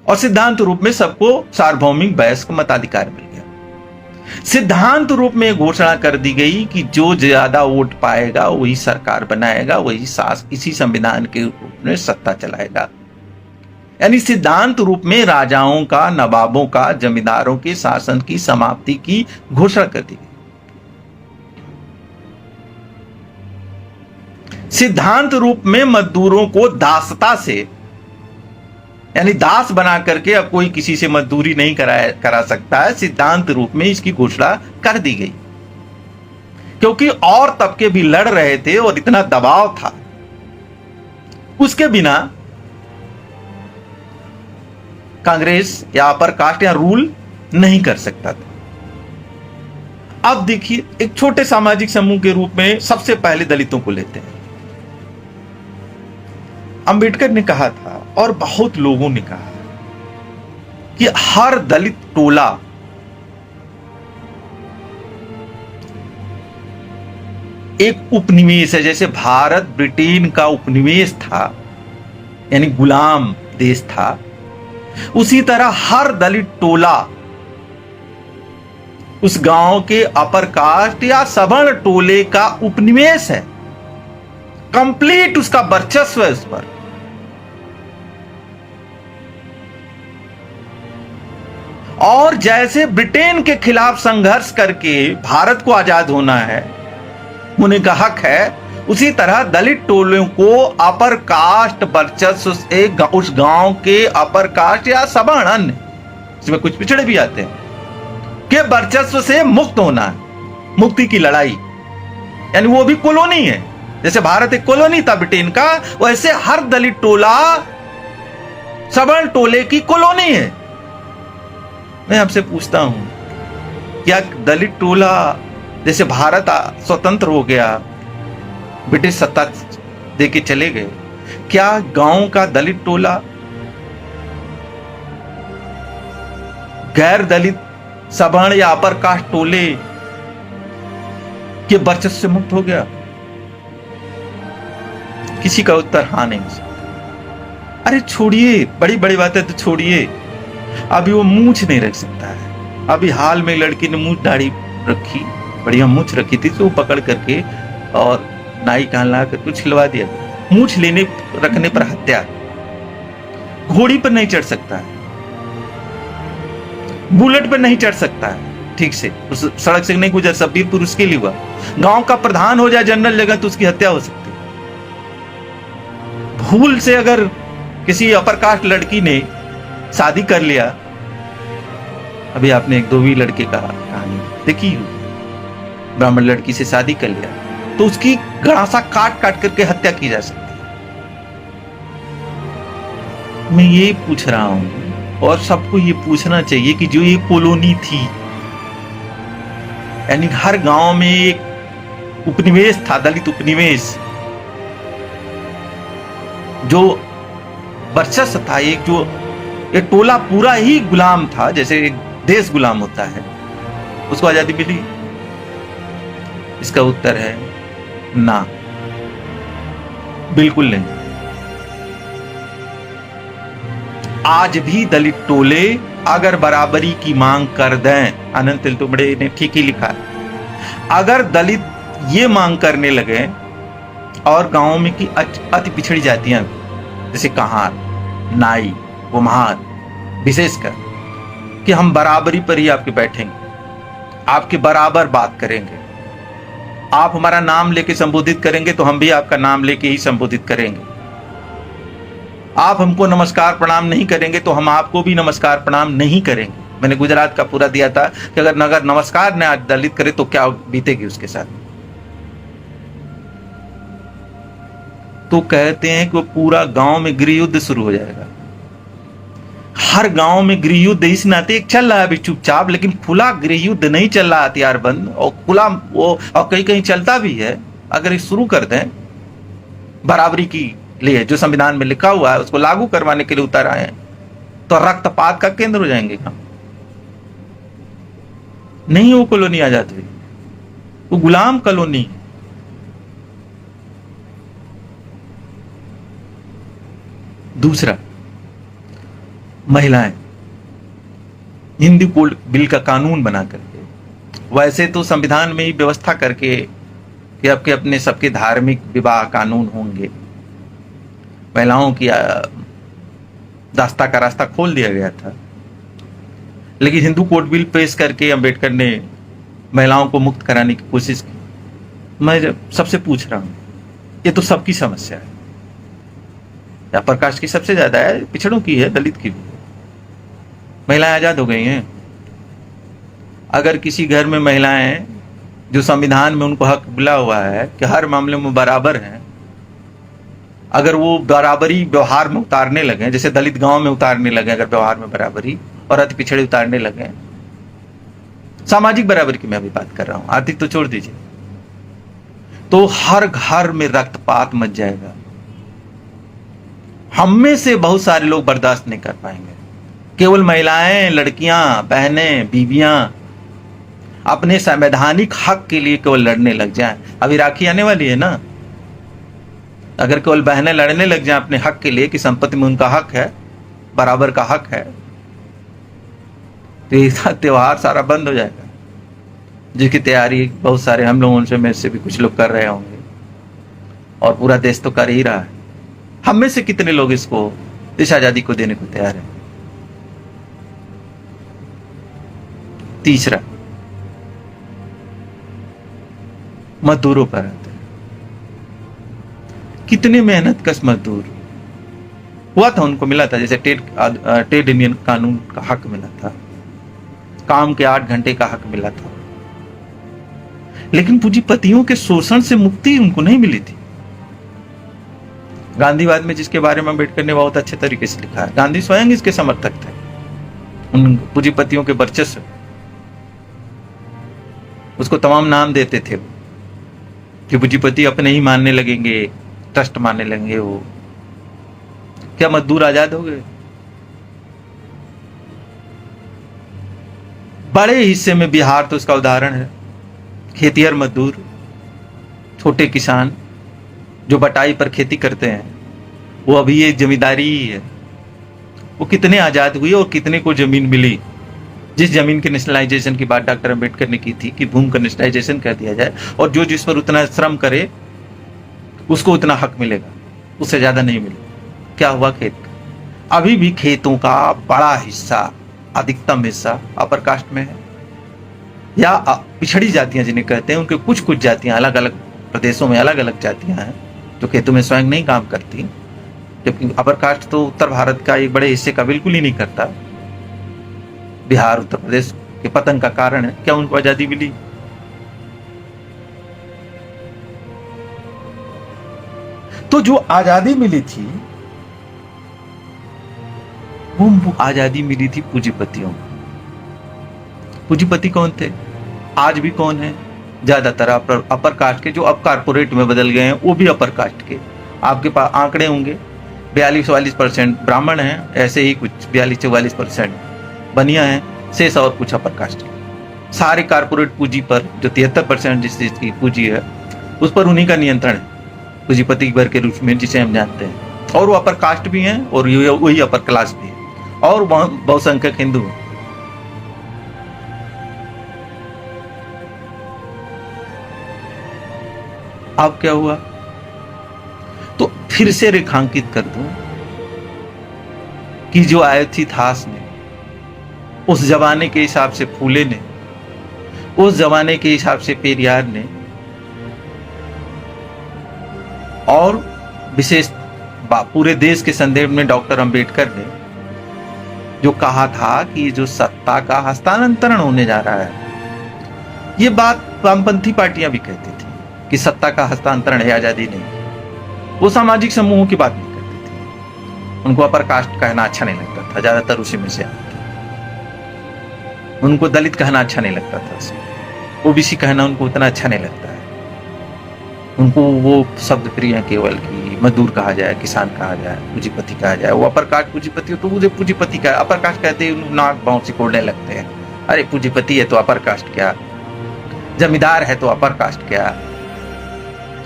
और सिद्धांत रूप में सबको सार्वभौमिक वयस्क मताधिकार मिल गया। सिद्धांत रूप में घोषणा कर दी गई कि जो ज्यादा वोट पाएगा वही सरकार बनाएगा, वही इसी संविधान के रूप में सत्ता चलाएगा। यानी सिद्धांत रूप में राजाओं का, नवाबों का, जमींदारों के शासन की समाप्ति की घोषणा कर दी गई। सिद्धांत रूप में मजदूरों को दासता से, यानी दास बना करके अब कोई किसी से मजदूरी नहीं करा सकता है, सिद्धांत रूप में इसकी घोषणा कर दी गई। क्योंकि और तबके भी लड़ रहे थे और इतना दबाव था, उसके बिना कांग्रेस या अपर कास्ट या रूल नहीं कर सकता था। अब देखिए, एक छोटे सामाजिक समूह के रूप में सबसे पहले दलितों को लेते हैं। अंबेडकर ने कहा था और बहुत लोगों ने कहा कि हर दलित टोला एक उपनिवेश है। जैसे भारत ब्रिटेन का उपनिवेश था, यानी गुलाम देश था, उसी तरह हर दलित टोला उस गांव के अपर कास्ट या सवर्ण टोले का उपनिवेश है। कंप्लीट उसका वर्चस्व है उस पर। और जैसे ब्रिटेन के खिलाफ संघर्ष करके भारत को आजाद होना है, होने का हक है, उसी तरह दलित टोलों को अपर कास्ट वर्चस्व से उस गांव के अपर कास्ट या सवर्ण, अन्य इसमें कुछ पिछड़े भी आते हैं, के वर्चस्व से मुक्त होना है। मुक्ति की लड़ाई, यानी वो भी कॉलोनी है। जैसे भारत एक कॉलोनी था ब्रिटेन का, वैसे हर दलित टोला सवर्ण टोले की कॉलोनी है। मैं आपसे पूछता हूं, क्या दलित टोला, जैसे भारत स्वतंत्र हो गया, ब्रिटिश सत्ता देके चले गए, क्या गांव का दलित टोला गैर दलित सवर्ण या अपर कास्ट टोले के वर्चस्व से मुक्त हो गया? किसी का उत्तर हां नहीं हो सकता। अरे छोड़िए, बड़ी बड़ी बातें तो छोड़िए, अभी वो मूंछ नहीं रख सकता है। अभी हाल में लड़की ने मूंछ दाढ़ी रखी, बढ़िया मूंछ रखी थी, तो वो पकड़ करके और नाई कान ला कर कुछ खिलवा दिया। मूंछ लेने रखने पर हत्या। घोड़ी पर नहीं चढ़ सकता है, बुलेट पर नहीं चढ़ सकता है, ठीक से उस सड़क से नहीं गुजर सकता, पुरुष के लिए हुआ। गांव का प्रधान हो जाए जनरल जगह तो उसकी हत्या हो सकती है। भूल से अगर किसी अपर कास्ट लड़की ने शादी कर लिया, अभी आपने एक दो भी लड़के का कहानी देखी हो, ब्राह्मण लड़की से शादी कर लिया तो उसकी गड़ासा काट काट करके हत्या की जा सकती है। मैं ये पूछ रहा हूं और सबको ये पूछना चाहिए कि जो ये कॉलोनी थी, यानी हर गांव में एक उपनिवेश था, दलित उपनिवेश, जो वर्चस्व था, एक जो एक टोला पूरा ही गुलाम था। जैसे देश गुलाम होता है, उसको आजादी मिली? इसका उत्तर है ना, बिल्कुल नहीं। आज भी दलित टोले अगर बराबरी की मांग कर दें, आनंद तेलतुंबड़े ने ठीक ही लिखा है, अगर दलित ये मांग करने लगे और गांवों में की अति पिछड़ी जातियां जैसे कहार, नाई, कुम्हार विशेषकर, कि हम बराबरी पर ही आपके बैठेंगे, आपके बराबर बात करेंगे, आप हमारा नाम लेके संबोधित करेंगे तो हम भी आपका नाम लेके ही संबोधित करेंगे, आप हमको नमस्कार प्रणाम नहीं करेंगे तो हम आपको भी नमस्कार प्रणाम नहीं करेंगे। मैंने गुजरात का पूरा दिया था कि अगर नमस्कार ने आज दलित करे तो क्या बीतेगी उसके साथ। तो कहते हैं कि वो पूरा गांव में गृह युद्ध शुरू हो जाएगा। हर गांव में गृह युद्ध इस नाते एक चल रहा है अभी चुपचाप, लेकिन खुला गृह युद्ध नहीं चल रहा, हथियार बंद और खुला वो, और कहीं कहीं चलता भी है। अगर ये शुरू कर दें बराबरी की लिए, जो संविधान में लिखा हुआ है उसको लागू करवाने के लिए उतर आए, तो रक्तपात का केंद्र हो जाएंगे गांव। नहीं वो कॉलोनी आजाद हुई, वो गुलाम कॉलोनी। दूसरा, महिलाएं हिंदू कोड बिल का कानून बना करके, वैसे तो संविधान में ही व्यवस्था करके कि आपके अपने सबके धार्मिक विवाह कानून होंगे, महिलाओं की दास्ता का रास्ता खोल दिया गया था, लेकिन हिंदू कोड बिल पेश करके अंबेडकर ने महिलाओं को मुक्त कराने की कोशिश की। मैं सबसे पूछ रहा हूं, ये तो सबकी समस्या है, अपर कास्ट की सबसे ज्यादा है, पिछड़ों की है, दलित की भी। महिलाएं आजाद हो गई हैं। अगर किसी घर में महिलाएं, जो संविधान में उनको हक मिला हुआ है कि हर मामले में बराबर हैं, अगर वो बराबरी व्यवहार में उतारने लगे, जैसे दलित गांव में उतारने लगे अगर व्यवहार में बराबरी, और अति पिछड़े उतारने लगे, सामाजिक बराबरी की मैं अभी बात कर रहा हूं, आर्थिक तो छोड़ दीजिए, तो हर घर में रक्तपात मच जाएगा। हम में से बहुत सारे लोग बर्दाश्त नहीं कर पाएंगे। केवल महिलाएं, लड़कियां, बहनें, बीवियां अपने संवैधानिक हक के लिए केवल लड़ने लग जाएं। अभी राखी आने वाली है ना, अगर केवल बहनें लड़ने लग जाएं अपने हक के लिए कि संपत्ति में उनका हक है, बराबर का हक है, तो ये त्योहार सारा बंद हो जाएगा, जिसकी तैयारी बहुत सारे हम लोगों से में से भी कुछ लोग कर रहे होंगे, और पूरा देश तो कर ही रहा है। हम में से कितने लोग इसको, इस आजादी को देने को तैयार हैं? तीसरा, मजदूरों पर आते हैं। कितने मेहनत कश मजदूर हुआ था, उनको मिला था, जैसे ट्रेड यूनियन कानून का हक मिला था, काम के 8 घंटे का हक मिला था, लेकिन पूंजीपतियों के शोषण से मुक्ति उनको नहीं मिली थी। गांधीवाद में, जिसके बारे में अम्बेडकर ने बहुत अच्छे तरीके से लिखा है, गांधी स्वयं इसके समर्थक थे, उन पूंजीपतियों के वर्चस्व, उसको तमाम नाम देते थे कि पूंजीपति अपने ही मानने लगेंगे, ट्रस्ट मानने लगेंगे। वो क्या मजदूर आजाद हो गए? बड़े हिस्से में बिहार तो इसका उदाहरण है। खेतिहर मजदूर, छोटे किसान जो बटाई पर खेती करते हैं, वो अभी एक जमींदारी ही है। वो कितने आजाद हुए और कितने को जमीन मिली? जिस जमीन के नेशनलाइजेशन की बात डॉक्टर अंबेडकर ने की थी कि भूमि का नेशनलाइजेशन कर दिया जाए, और जो जिस पर उतना श्रम करे उसको उतना हक मिलेगा, उससे ज्यादा नहीं मिलेगा। क्या हुआ खेत का? अभी भी खेतों का बड़ा हिस्सा, अधिकतम हिस्सा अपर कास्ट में है, या पिछड़ी जातियां जिन्हें कहते हैं, उनके कुछ कुछ जातियां, अलग अलग प्रदेशों में अलग अलग जातियां हैं जो खेतों में स्वयं नहीं काम करती, जबकि अपर कास्ट तो उत्तर भारत का एक बड़े हिस्से का बिल्कुल ही नहीं करता। बिहार, उत्तर प्रदेश के पतन का कारण है। क्या उनको आजादी मिली? तो जो आजादी मिली थी, वो आजादी मिली थी पूंजीपतियों को। पूंजीपति कौन थे? आज भी कौन है? ज्यादातर अपर कास्ट के, जो अब कारपोरेट में बदल गए हैं, वो भी अपर कास्ट के। आपके पास आंकड़े होंगे, 42-44% ब्राह्मण हैं, ऐसे ही कुछ 42-44% बनिया हैं, शेष और कुछ अपर कास्ट। सारे कारपोरेट पूंजी पर जो 73% जिस चीज की पूंजी है उस पर उन्हीं का नियंत्रण है, पूंजीपति वर्ग के रूप में जिसे हम जानते हैं। और वो अपर कास्ट भी हैं और वही अपर क्लास भी है और बहुसंख्यक हिंदू हैं। अब क्या हुआ, तो फिर से रेखांकित कर दूं कि जो आयोथिथास ने, उस जमाने के हिसाब से फूले ने, उस जमाने के हिसाब से पेरियार ने, और विशेष पूरे देश के संदर्भ में डॉक्टर अंबेडकर ने जो कहा था कि जो सत्ता का हस्तांतरण होने जा रहा है, ये बात वामपंथी पार्टियां भी कहती थी कि सत्ता का हस्तांतरण है, आजादी नहीं। वो सामाजिक समूहों की बात नहीं करती थी, उनको अपर कास्ट कहना अच्छा नहीं लगता था, ज्यादातर उसी में से आते थे। उनको दलित कहना अच्छा नहीं लगता था, ओबीसी कहना उनको उतना अच्छा नहीं लगता है। उनको वो शब्द प्रिय है केवल कि मजदूर कहा जाए, किसान कहा जाए, पूंजीपति कहा जाए। वो अपर कास्ट पूंजीपति हो तो मुझे पूंजीपति का, अपर कास्ट कहते हैं नाक बाँव सिकोड़ने लगते हैं। अरे पूंजीपति है तो अपर कास्ट क्या, जमींदार है तो अपर कास्ट क्या,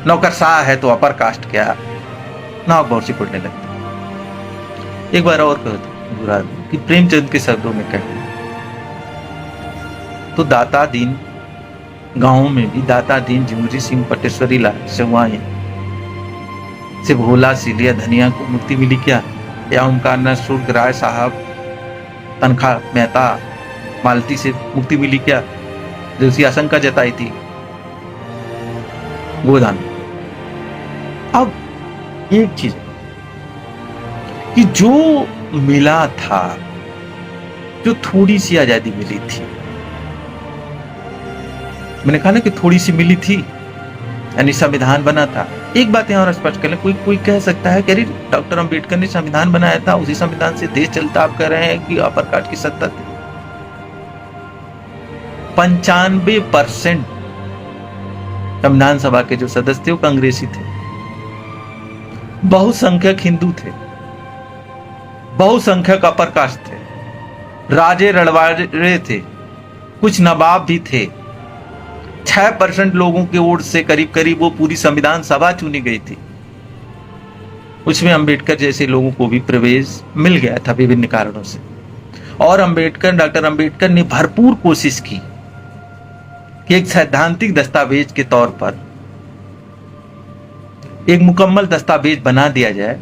नौकरशाह है तो अपर कास्ट क्या, नाक बाँव सिकोड़ने लगते। एक बार और कह कि प्रेमचंद के शब्दों में कहें तो दाता दीन, गांवों में भी दाता दीन जिमुरी सिंह पटेश्वरी लाल चौहान से भोला सिलिया धनिया को मुक्ति मिली क्या, या ओमकार शुल्क राय साहब तनखा मेहता मालती से मुक्ति मिली क्या, जो उसकी आशंका जताई थी गोदान। अब एक चीज कि जो मिला था, जो थोड़ी सी आजादी मिली थी, मैंने कहा ना कि थोड़ी सी मिली थी, यानी संविधान बना था। एक बात यहां और स्पष्ट कर लें, कोई कह सकता है कि अरे डॉक्टर अंबेडकर ने संविधान बनाया था, उसी संविधान से देश चलता, आप कह रहे हैं कि अपर कास्ट की सत्ता थी। 95% संविधान सभा के जो सदस्य थे वो कांग्रेसी थे, बहुसंख्यक हिंदू थे, बहुसंख्यक अपर कास्ट थे, राजे रड़वाड़े थे, कुछ नवाब भी थे। 6% लोगों के वोट से करीब करीब वो पूरी संविधान सभा चुनी गई थी। उसमें अंबेडकर जैसे लोगों को भी प्रवेश मिल गया था विभिन्न कारणों से। और डॉक्टर अंबेडकर ने भरपूर कोशिश की कि एक सैद्धांतिक दस्तावेज के तौर पर एक मुकम्मल दस्तावेज बना दिया जाए,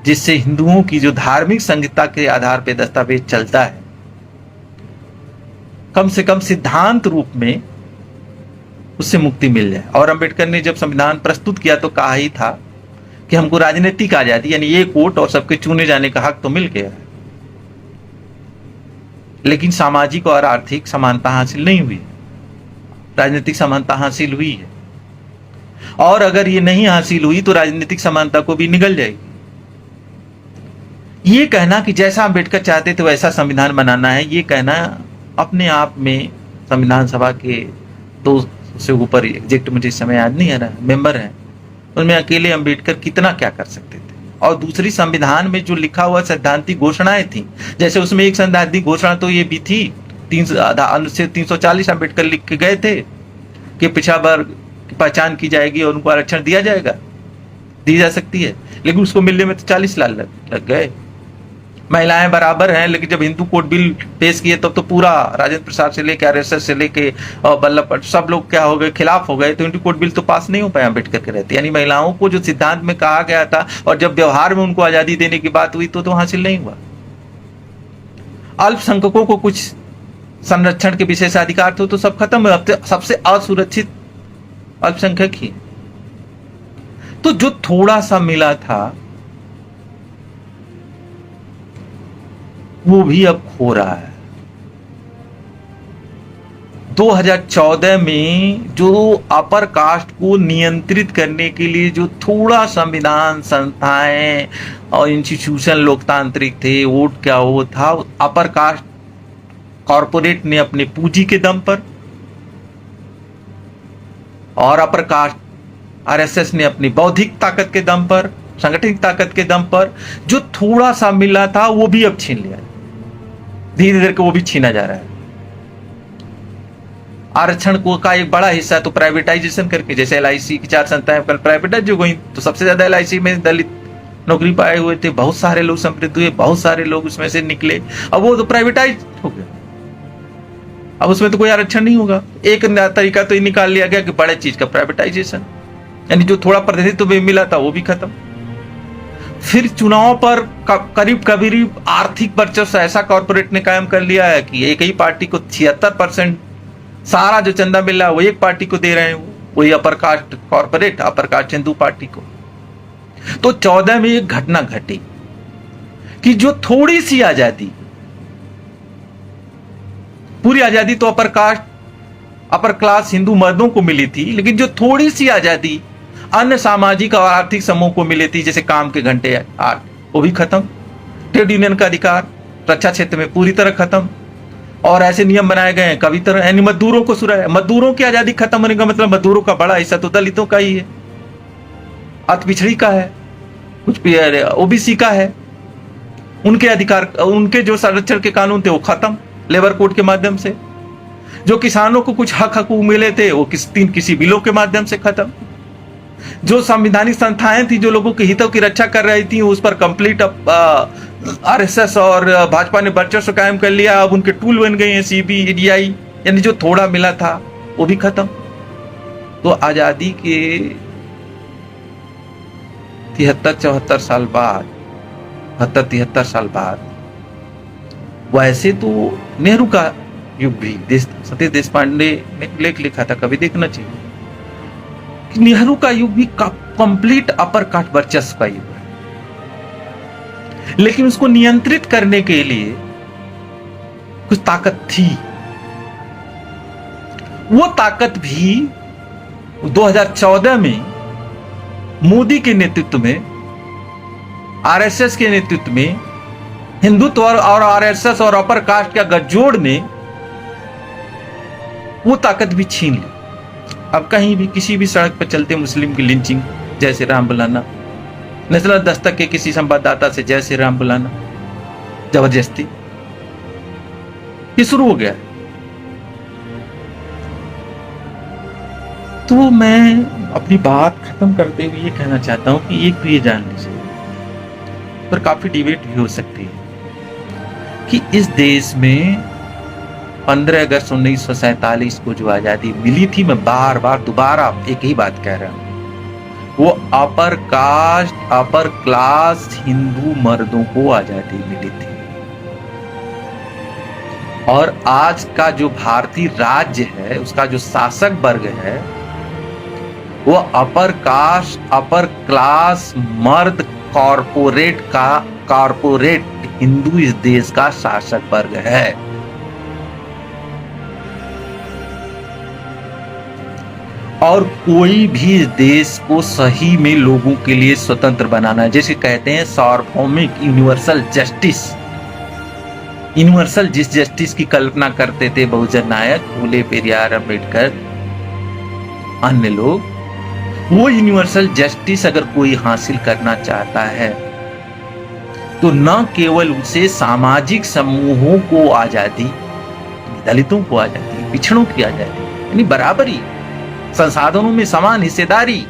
जिससे हिंदुओं की जो धार्मिक संहिता के आधार पर दस्तावेज चलता है, कम से कम सिद्धांत रूप में उससे मुक्ति मिल जाए। और अंबेडकर ने जब संविधान प्रस्तुत किया तो कहा ही था कि हमको राजनीतिक आजादी, यानी एक वोट और सबके चुने जाने का हक तो मिल गया है, लेकिन सामाजिक और आर्थिक समानता हासिल नहीं हुई, राजनीतिक समानता हासिल हुई है। और अगर ये नहीं हासिल हुई तो राजनीतिक समानता को भी निगल जाएगी। ये कहना कि जैसा अंबेडकर चाहते थे वैसा संविधान बनाना है, ये कहना अपने आप में संविधान सभा के 2 से ऊपर एग्जैक्ट मुझे इस समय याद नहीं आ रहा मेंबर हैं, उनमें अकेले अंबेडकर कितना क्या कर सकते थे। और दूसरी, संविधान में जो लिखा हुआ सैद्धांतिक घोषणाएं थी, जैसे उसमें एक सैद्धांतिक घोषणा तो ये भी थी, अनुच्छेद 340 अंबेडकर लिख के गए थे कि पिछड़ा वर्ग की पहचान की जाएगी और उनको आरक्षण दिया जाएगा, दी जा सकती है, लेकिन उसको मिलने में तो 40 साल लग गए। महिलाएं बराबर हैं, लेकिन जब हिंदू कोड बिल पेश किए तब तो पूरा राजेंद्र प्रसाद से लेके आरएसएस से लेके और वल्लभ सब लोग क्या हो गए, खिलाफ हो गए, तो हिंदू कोड बिल तो पास नहीं हो पाया अंबेडकर के रहते। यानी महिलाओं को जो सिद्धांत में कहा गया था और जब व्यवहार में उनको आजादी देने की बात हुई तो हासिल नहीं हुआ। अल्पसंख्यकों को कुछ संरक्षण के विशेषाधिकार थे तो सब खत्म हुआ, सबसे असुरक्षित अल्पसंख्यक ही। तो जो थोड़ा सा मिला था वो भी अब खो रहा है। 2014 में जो अपर कास्ट को नियंत्रित करने के लिए जो थोड़ा संविधान, संस्थाएं और इंस्टीट्यूशन लोकतांत्रिक थे, वोट क्या वो था, अपर कास्ट कॉरपोरेट ने अपने पूंजी के दम पर और अपर कास्ट आरएसएस ने अपनी बौद्धिक ताकत के दम पर, संगठनिक ताकत के दम पर जो थोड़ा सा मिला था वो भी अब छीन लिया। धीरे धीरे वो भी छीना जा रहा है। आरक्षण को का एक बड़ा हिस्सा तो प्राइवेटाइजेशन करके, जैसे LIC की 4 संस्थाएं कल प्राइवेटाइज हो गई, तो सबसे ज्यादा LIC में दलित नौकरी पाए हुए थे, बहुत सारे लोग समृद्ध हुए, बहुत सारे लोग उसमें से निकले, अब वो तो प्राइवेटाइज हो गया, अब उसमें तो कोई आरक्षण नहीं होगा। एक तरीका तो ये निकाल लिया गया कि बड़े चीज का प्राइवेटाइजेशन, यानी जो थोड़ा प्रतिनिधित्व भी मिला था वो भी खत्म। फिर चुनाव पर करीब करीब आर्थिक वर्चस्व ऐसा कॉर्पोरेट ने कायम कर लिया है कि एक ही पार्टी को 76% सारा जो चंदा मिल रहा है वो एक पार्टी को दे रहे हैं, वही upper caste corporate, upper caste Hindu party को। तो 14 में एक घटना घटी कि जो थोड़ी सी आजादी, पूरी आजादी तो upper caste upper class Hindu मर्दों को मिली थी, लेकिन जो थोड़ी सी आजादी अन्य सामाजिक और आर्थिक समूह को मिली थी, जैसे काम के घंटे 8, वो भी खत्म। ट्रेड यूनियन का अधिकार रक्षा क्षेत्र में पूरी तरह खत्म, और ऐसे नियम बनाए गए हैं कभी तरह, यानी मजदूरों को सुराया। मजदूरों की आजादी खत्म होने का मतलब मजदूरों का बड़ा हिस्सा तो दलितों का ही है, अति पिछड़ी का है, कुछ OBC का है, उनके अधिकार, उनके जो संरक्षण के कानून थे वो खत्म लेबर कोड के माध्यम से। जो किसानों को कुछ हक मिले थे वो किसी बिलों के माध्यम से खत्म। जो संवैधानिक संस्थाएं थी जो लोगों के हितों की रक्षा कर रही थी, उस पर कंप्लीट RSS और भाजपा ने वर्चस्व कायम कर लिया। अब उनके टूल बन गए हैं CBI, यानी जो थोड़ा मिला था वो भी खत्म। तो आजादी के 73-74 साल बाद, 73 साल बाद, वैसे तो नेहरू का युग भी सतीश देशपांडे ने लेख लिखा था, कभी देखना चाहिए कि नेहरू का युग भी कंप्लीट अपर कास्ट वर्चस्व का युग है, लेकिन उसको नियंत्रित करने के लिए कुछ ताकत थी। वो ताकत भी 2014 में मोदी के नेतृत्व में, RSS के नेतृत्व में, हिंदुत्व और RSS और अपर कास्ट का गठजोड़ ने वो ताकत भी छीन ली। अब कहीं भी किसी भी सड़क पर चलते मुस्लिम की लिंचिंग, जय श्री राम बुलाना, नेशनल दस्तक के किसी संवाददाता से जय श्री राम बुलाना, जबरदस्ती, ये शुरू हो गया। तो मैं अपनी बात खत्म करते हुए ये कहना चाहता हूं कि एक तो ये जान लीजिए, पर काफी डिबेट भी हो सकती है, कि इस देश में 15 अगस्त 1947 को जो आजादी मिली थी, मैं बार बार दोबारा एक ही बात कह रहा हूं, वो upper caste upper class Hindu मर्दों को आजादी मिली थी। और आज का जो भारतीय राज्य है, उसका जो शासक वर्ग है, वो अपर कास्ट अपर क्लास मर्द कॉर्पोरेट हिंदू इस देश का शासक वर्ग है। और कोई भी इस देश को सही में लोगों के लिए स्वतंत्र बनाना, जैसे कहते हैं सार्वभौमिक यूनिवर्सल जस्टिस, यूनिवर्सल जिस जस्टिस की कल्पना करते थे बहुजन नायक फूले पेरियार अम्बेडकर अन्य लोग, वो यूनिवर्सल जस्टिस अगर कोई हासिल करना चाहता है तो न केवल उसे सामाजिक समूहों को आजादी, दलितों को आजादी, पिछड़ों की आजादी, यानी बराबरी, संसाधनों में समान हिस्सेदारी,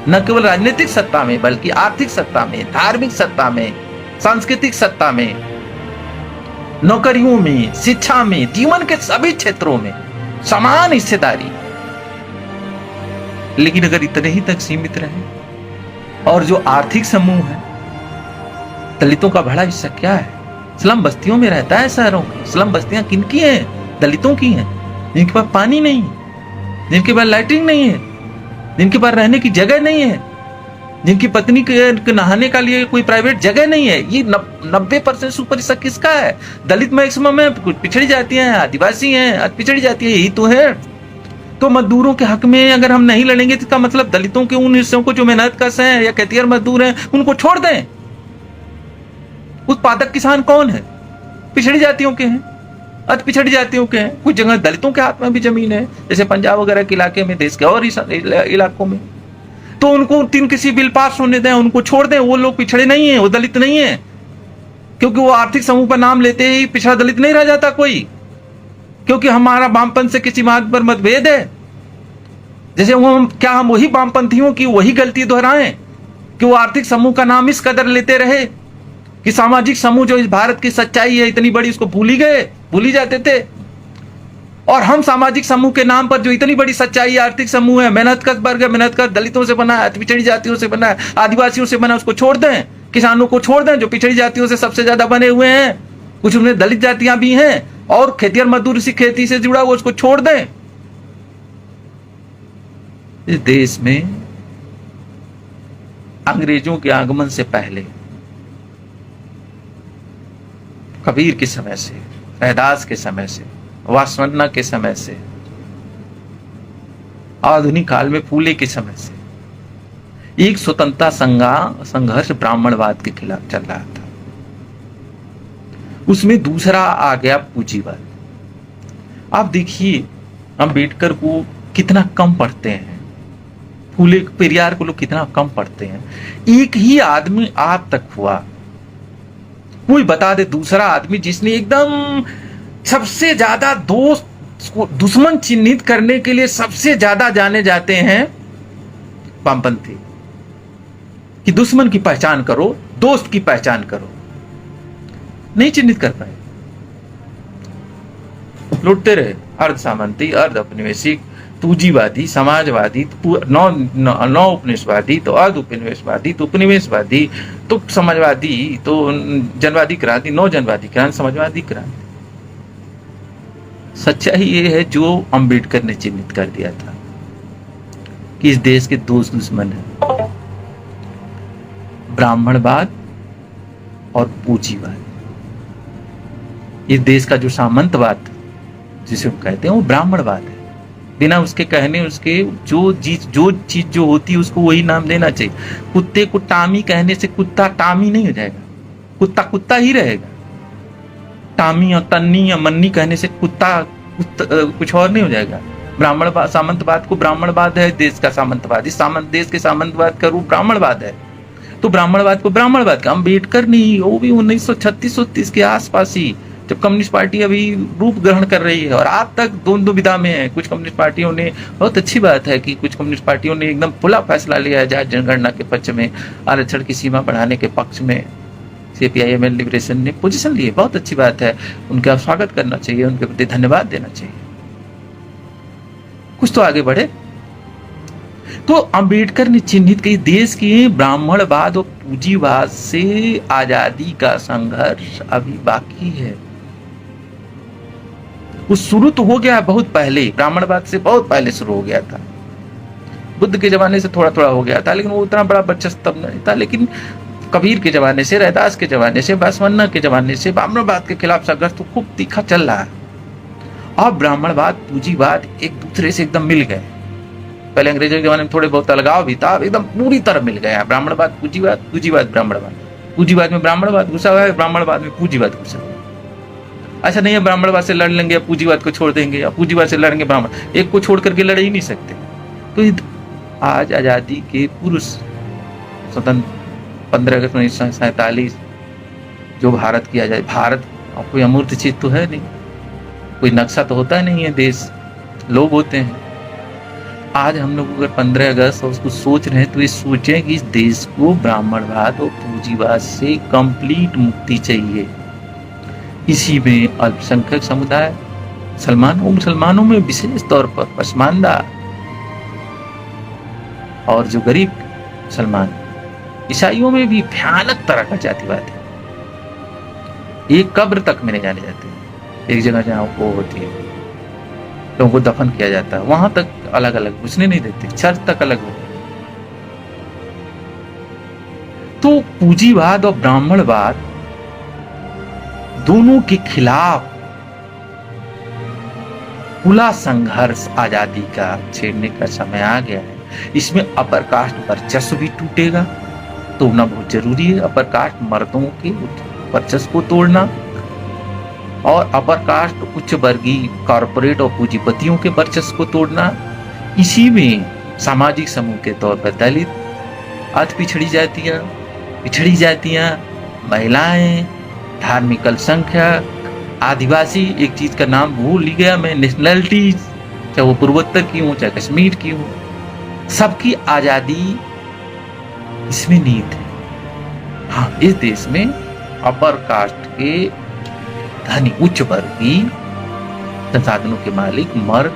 न केवल राजनीतिक सत्ता में बल्कि आर्थिक सत्ता में, धार्मिक सत्ता में, सांस्कृतिक सत्ता में, नौकरियों में, शिक्षा में, जीवन के सभी क्षेत्रों में समान हिस्सेदारी। लेकिन अगर इतने ही तक सीमित रहे, और जो आर्थिक समूह है, दलितों का बड़ा हिस्सा क्या है, स्लम बस्तियों में रहता है शहरों की। स्लम बस्तियां किनकी हैं? दलितों की हैं, जिनके पास पानी नहीं, जिनके पास लाइटिंग नहीं है, जिनके पास रहने की जगह नहीं है, जिनकी पत्नी के नहाने का लिए कोई प्राइवेट जगह नहीं है। ये 90% सुपर हिस्सा किसका है? दलित मैक्सिमम है, कुछ पिछड़ी जाती हैं, आदिवासी हैं, पिछड़ी जाती है, यही तो है। तो मजदूरों के हक में अगर हम नहीं लड़ेंगे तो इसका मतलब दलितों के उन हिस्सों को जो मेहनत कश हैं या खेतिहर मजदूर हैं उनको छोड़ दें। उत्पादक किसान कौन है? पिछड़ी जातियों के हैं, अति पिछड़ी जातियों के हैं। कुछ जगह दलितों के हाथ में भी जमीन है, जैसे पंजाब वगैरह के इलाके में, देश के और इलाकों में। तो उनको किसी बिल पास होने दें, उनको छोड़ दें। वो लोग पिछड़े नहीं है, वो दलित नहीं है। क्योंकि वो आर्थिक समूह पर नाम लेते ही पिछड़ा दलित नहीं रह जाता कोई, क्योंकि हमारा वामपंथ से किसी बात पर मतभेद है। जैसे हम वही वामपंथियों की वही गलती दोहराएं कि वो आर्थिक समूह का नाम इस कदर लेते रहे कि सामाजिक समूह जो इस भारत की सच्चाई है इतनी बड़ी, उसको भूल ही जाते थे। और हम सामाजिक समूह के नाम पर जो इतनी बड़ी सच्चाई आर्थिक समूह है, मेहनतकश वर्ग है, मेहनतकश दलितों से बना है, पिछड़ी जातियों से बना है, आदिवासियों से बना है, उसको छोड़ दें, किसानों को छोड़ दें जो पिछड़ी जातियों से सबसे ज्यादा बने हुए हैं, कुछ उनमें दलित जातियां भी हैं, और खेतिहर मजदूर इसी खेती से जुड़ा हुआ, उसको छोड़ दें। इस देश में अंग्रेजों के आगमन से पहले, कबीर के समय से, रैदास के समय से, वासवन्ना के समय से, आधुनिक काल में फूले के समय से एक स्वतंत्रता संघर्ष ब्राह्मणवाद के खिलाफ चल रहा था। उसमें दूसरा आ गया पूंजीवाद। आप देखिए अंबेडकर को कितना कम पढ़ते हैं, फूले पेरियार को लोग कितना कम पढ़ते हैं। एक ही आदमी आज तक हुआ, कोई बता दे दूसरा आदमी जिसने एकदम सबसे ज्यादा दुश्मन चिन्हित करने के लिए सबसे ज्यादा जाने जाते हैं वामपंथी, कि दुश्मन की पहचान करो, दोस्त की पहचान करो, नहीं चिन्हित कर पाए, लुटते रहे। अर्ध सामंती, अर्ध औपनिवेशिक, पूंजीवादी, समाजवादी, नौ उपनिवेशवादी, तो अर्ध उपनिवेशवादी, तो उपनिवेशवादी, तो समाजवादी, तो जनवादी क्रांति, नौ जनवादी क्रांति, समाजवादी क्रांति। सच्चाई ये है जो अंबेडकर ने चिन्हित कर दिया था कि इस देश के दो दुश्मन हैं, ब्राह्मणवाद और पूंजीवाद। इस देश का जो सामंतवाद जिसे हम कहते हैं वो ब्राह्मणवाद है। बिना उसके कहने, उसके जो चीज जो होती है उसको वही नाम देना चाहिए। कुत्ते को टामी कहने से कुत्ता टामी नहीं हो जाएगा, कुत्ता कुत्ता ही रहेगा। टामी और तन्नी या मन्नी कहने से कुत्ता कुछ और नहीं हो जाएगा। ब्राह्मणवाद, सामंतवाद को ब्राह्मणवाद है देश का सामंतवाद, इस देश के सामंतवाद का रूप ब्राह्मणवाद है। तो ब्राह्मणवाद को ब्राह्मणवाद का अंबेडकर नहीं, वो भी 1936-39 के आसपास ही, जब कम्युनिस्ट पार्टी अभी रूप ग्रहण कर रही है और आज तक दोनों दुविधा में है। कुछ कम्युनिस्ट पार्टियों ने, बहुत अच्छी बात है कि कुछ कम्युनिस्ट पार्टियों ने एकदम खुला फैसला लिया है जाट जनगणना के पक्ष में, आरक्षण की सीमा बढ़ाने के पक्ष में। CPI ML लिबरेशन ने पोजीशन ली है, बहुत अच्छी बात है, उनका स्वागत करना चाहिए, उनके प्रति धन्यवाद देना चाहिए। कुछ तो आगे बढ़े। तो अंबेडकर ने चिन्हित की देश के ब्राह्मणवाद और पूंजीवाद से आजादी का संघर्ष अभी बाकी है। वो शुरू तो हो गया बहुत पहले, ब्राह्मणवाद से बहुत पहले शुरू हो गया था, बुद्ध के जमाने से थोड़ा थोड़ा हो गया था, लेकिन वो उतना बड़ा वर्चस्व तब नहीं था। लेकिन कबीर के जमाने से, रैदास के जमाने से, वासवन्ना के जमाने से ब्राह्मणवाद के खिलाफ संघर्ष तो खूब तीखा चल रहा है। अब ब्राह्मणवाद पूंजीवाद एक दूसरे से एकदम मिल गए। पहले अंग्रेजों के जमाने में थोड़े बहुत अलगाव भी था, अब एकदम पूरी तरह मिल गया। ब्राह्मणवाद पूंजीवाद, पूंजीवाद ब्राह्मणवाद, पूंजीवाद में ब्राह्मणवाद घुसा हुआ है, ब्राह्मणवाद में पूंजीवाद घुसा हुआ है। ऐसा नहीं है ब्राह्मणवाद से लड़ लेंगे या पूंजीवाद को छोड़ देंगे, या पूंजीवाद से लड़ेंगे ब्राह्मण, एक को छोड़ करके लड़ ही नहीं सकते। तो आज आजादी के पूर्व स्वतंत्र 15 अगस्त 1947 जो भारत की आजादी, भारत कोई अमूर्त चीज तो है नहीं, कोई नक्शा तो होता नहीं है, देश लोग होते हैं। आज हम लोग अगर 15 अगस्त उसको सोच रहे हैं तो ये सोचें कि इस देश को ब्राह्मणवाद और पूंजीवाद से कंप्लीट मुक्ति चाहिए। इसी में अल्पसंख्यक समुदाय, मुसलमानों में विशेष तौर पर पसमानदा और जो गरीब मुसलमान, ईसाइयों में भी भयानक तरह का जातिवाद है। एक कब्र तक में नहीं जाने जाते, एक जगह जहां वो होती है लोगों को दफन किया जाता है वहां तक अलग अलग घुसने नहीं देते, चर्च तक अलग हो। तो पूंजीवाद और ब्राह्मणवाद दोनों के खिलाफ खुला संघर्ष आजादी का छेड़ने का समय आ गया है। इसमें अपर कास्ट वर्चस्व भी टूटेगा, तोड़ना बहुत जरूरी है। अपर कास्ट मर्दों के वर्चस्व को तोड़ना और अपर कास्ट उच्च वर्गीय कॉर्पोरेट और पूंजीपतियों के वर्चस्व को तोड़ना। इसी में सामाजिक समूह के तौर पर दलित, अति पिछड़ी जातियां, महिलाएं, धार्मिक अल्पसंख्यक, आदिवासी, एक चीज का नाम भूल ही गया मैं, नेशनलिटीज, चाहे वो पूर्वोत्तर की हो चाहे कश्मीर की हो, सबकी आजादी इसमें निहित है। हाँ, इस देश में अपर कास्ट के धनी उच्च वर्गीय संसाधनों के मालिक मर्द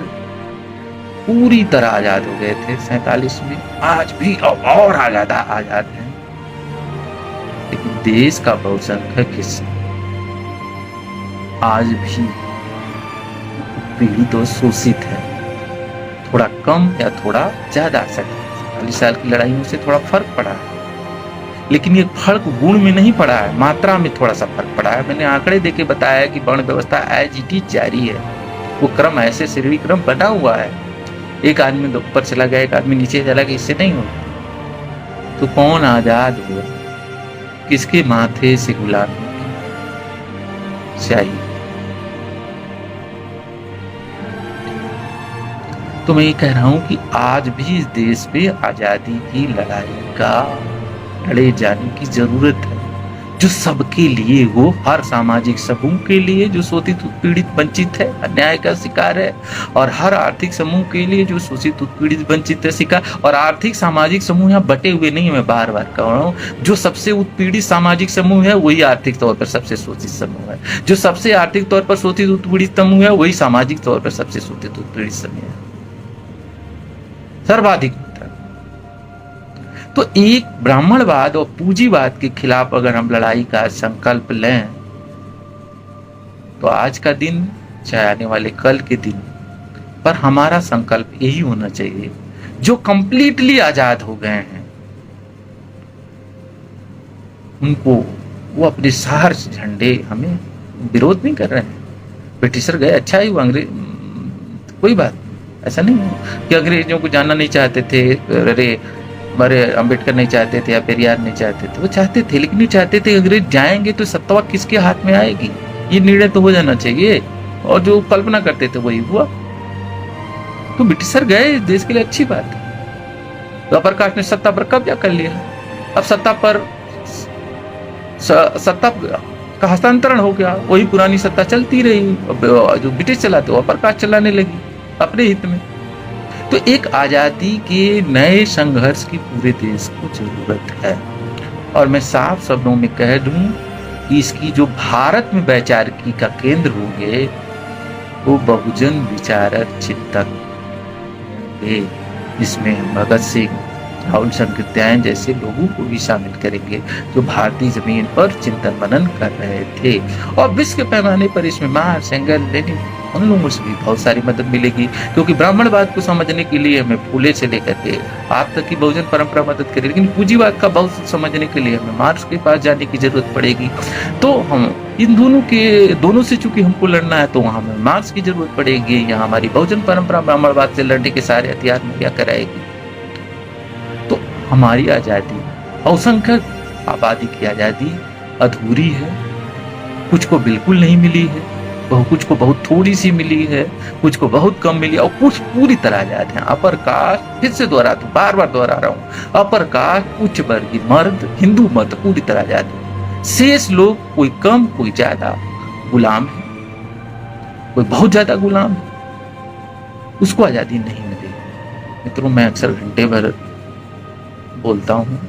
पूरी तरह आजाद हो गए थे 47 में, आज भी और आजाद हैं। लेकिन देश का बहुसंख्यक हिस्सा आज भी पीड़ित और शोषित है, थोड़ा कम या थोड़ा ज्यादा। 47 साल की लड़ाइयों से थोड़ा फर्क पड़ा है, लेकिन ये फर्क गुण में नहीं पड़ा है, मात्रा में थोड़ा सा फर्क पड़ा है। मैंने आंकड़े देके बताया कि वर्ण व्यवस्था एज इट इज जारी है, वो क्रम ऐसे श्रेणी क्रम बना हुआ है। एक आदमी ऊपर चला गया, एक आदमी नीचे चला गया, इससे नहीं होगा। तो कौन आजाद हुआ, किसके माथे से गुलामी चाहिए? तो मैं ये कह रहा हूं कि आज भी इस देश पे आजादी की लड़ाई का लड़े जाने की जरूरत है, जो सबके लिए हो, हर सामाजिक समूह के लिए जो शोषित उत्पीड़ित वंचित है, अन्याय का शिकार है, और हर आर्थिक समूह के लिए जो शोषित उत्पीड़ित वंचित है शिकार। और आर्थिक सामाजिक समूह यहाँ बटे हुए नहीं है, मैं बार बार कह रहा हूँ, जो सबसे उत्पीड़ित सामाजिक समूह है वही आर्थिक तौर पर सबसे शोषित समूह है, जो सबसे आर्थिक तौर पर शोषित उत्पीड़ित समूह है वही सामाजिक तौर पर सबसे शोषित उत्पीड़ित समूह है, सर्वाधिक। तो एक ब्राह्मणवाद और पूंजीवाद के खिलाफ अगर हम लड़ाई का संकल्प लें, तो आज का दिन चाहे आने वाले कल के दिन पर हमारा संकल्प यही होना चाहिए, जो कंप्लीटली आजाद हो गए हैं उनको, वो अपने सार झंडे, हमें विरोध नहीं कर रहे हैं। ब्रिटिशर गए, अच्छा ही वो अंग्रेज, कोई बात ऐसा नहीं है कि अंग्रेजों को जानना नहीं चाहते थे, अरे हमारे अम्बेडकर नहीं चाहते थे या पेरियार नहीं चाहते थे, वो चाहते थे, लेकिन नहीं चाहते थे अंग्रेज जाएंगे तो सत्ता किसके हाथ में आएगी, ये निर्णय तो हो जाना चाहिए, और जो कल्पना करते थे वही हुआ। तो ब्रिटिशर गए, इस देश के लिए अच्छी बात है। तो अपर कास्ट ने सत्ता पर कब्जा कर लिया, अब सत्ता पर सत्ता का हस्तांतरण हो गया, वही पुरानी सत्ता चलती रही, जो ब्रिटिश चलाते वो अपर कास्ट चलाने लगी अपने हित में। तो एक आजादी के नए संघर्ष की पूरे देश को जरूरत है, और मैं साफ शब्दों में कह दूं कि इसकी जो भारत में वैचारिकी का केंद्र होंगे वो बहुजन विचारक चिंतक होंगे, जिसमें भगत सिंह, राहुल शंकर जैसे लोगों को भी शामिल करेंगे, जो भारतीय जमीन पर चिंतन मनन कर रहे थे। और विश्व के पैमाने पर इसमें मार्क्स, एंगल, लेनिन, उन लोगों से भी बहुत सारी मदद मिलेगी, क्योंकि ब्राह्मणवाद को समझने के लिए हमें फूले से लेकर के आप तक की बहुजन परंपरा मदद करेगी, लेकिन पूंजीवाद का बहुत समझने के लिए हमें मार्क्स के पास जाने की जरूरत पड़ेगी। तो हम इन दोनों से चूंकि हमको लड़ना है, तो वहां हमें मार्क्स की जरूरत पड़ेगी। यहाँ हमारी बहुजन परंपरा ब्राह्मणवाद से लड़ने के सारे हथियार मुहैया कराएगी। तो हमारी आजादी, बहुसंख्यक आबादी की आजादी अधूरी है, कुछ को बिल्कुल नहीं मिली है, कुछ को बहुत थोड़ी सी मिली है, कुछ को बहुत कम मिली, और कुछ पूरी तरह आजाद हैं। अपर कास्ट, फिर से बार बार दोहरा रहा हूँ, अपर कास्ट, उच्च वर्गीय मर्द, हिंदू मत पूरी तरह आजाद है। शेष लोग कोई कम कोई ज्यादा गुलाम है, कोई बहुत ज्यादा गुलाम है, उसको आजादी नहीं मिलेगी। मित्रों, मैं अक्सर घंटे भर बोलता हूँ,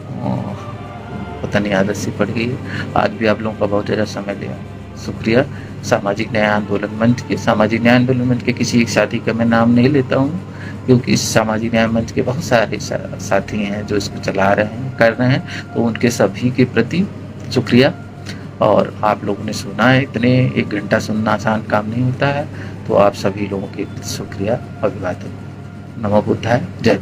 पता नहीं आदत सी पड़ गई है। आज भी आप लोगों का बहुत ज़्यादा समय लिया, शुक्रिया। सामाजिक न्याय आंदोलन मंच के किसी एक साथी का मैं नाम नहीं लेता हूँ, क्योंकि इस सामाजिक न्याय मंच के बहुत सारे साथी हैं जो इसको चला रहे हैं, कर रहे हैं, तो उनके सभी के प्रति शुक्रिया। और आप लोगों ने सुना है, इतने 1 घंटा सुनना आसान काम नहीं होता है, तो आप सभी लोगों के शुक्रिया, अभिवादन। नमो बुद्धाय, जय।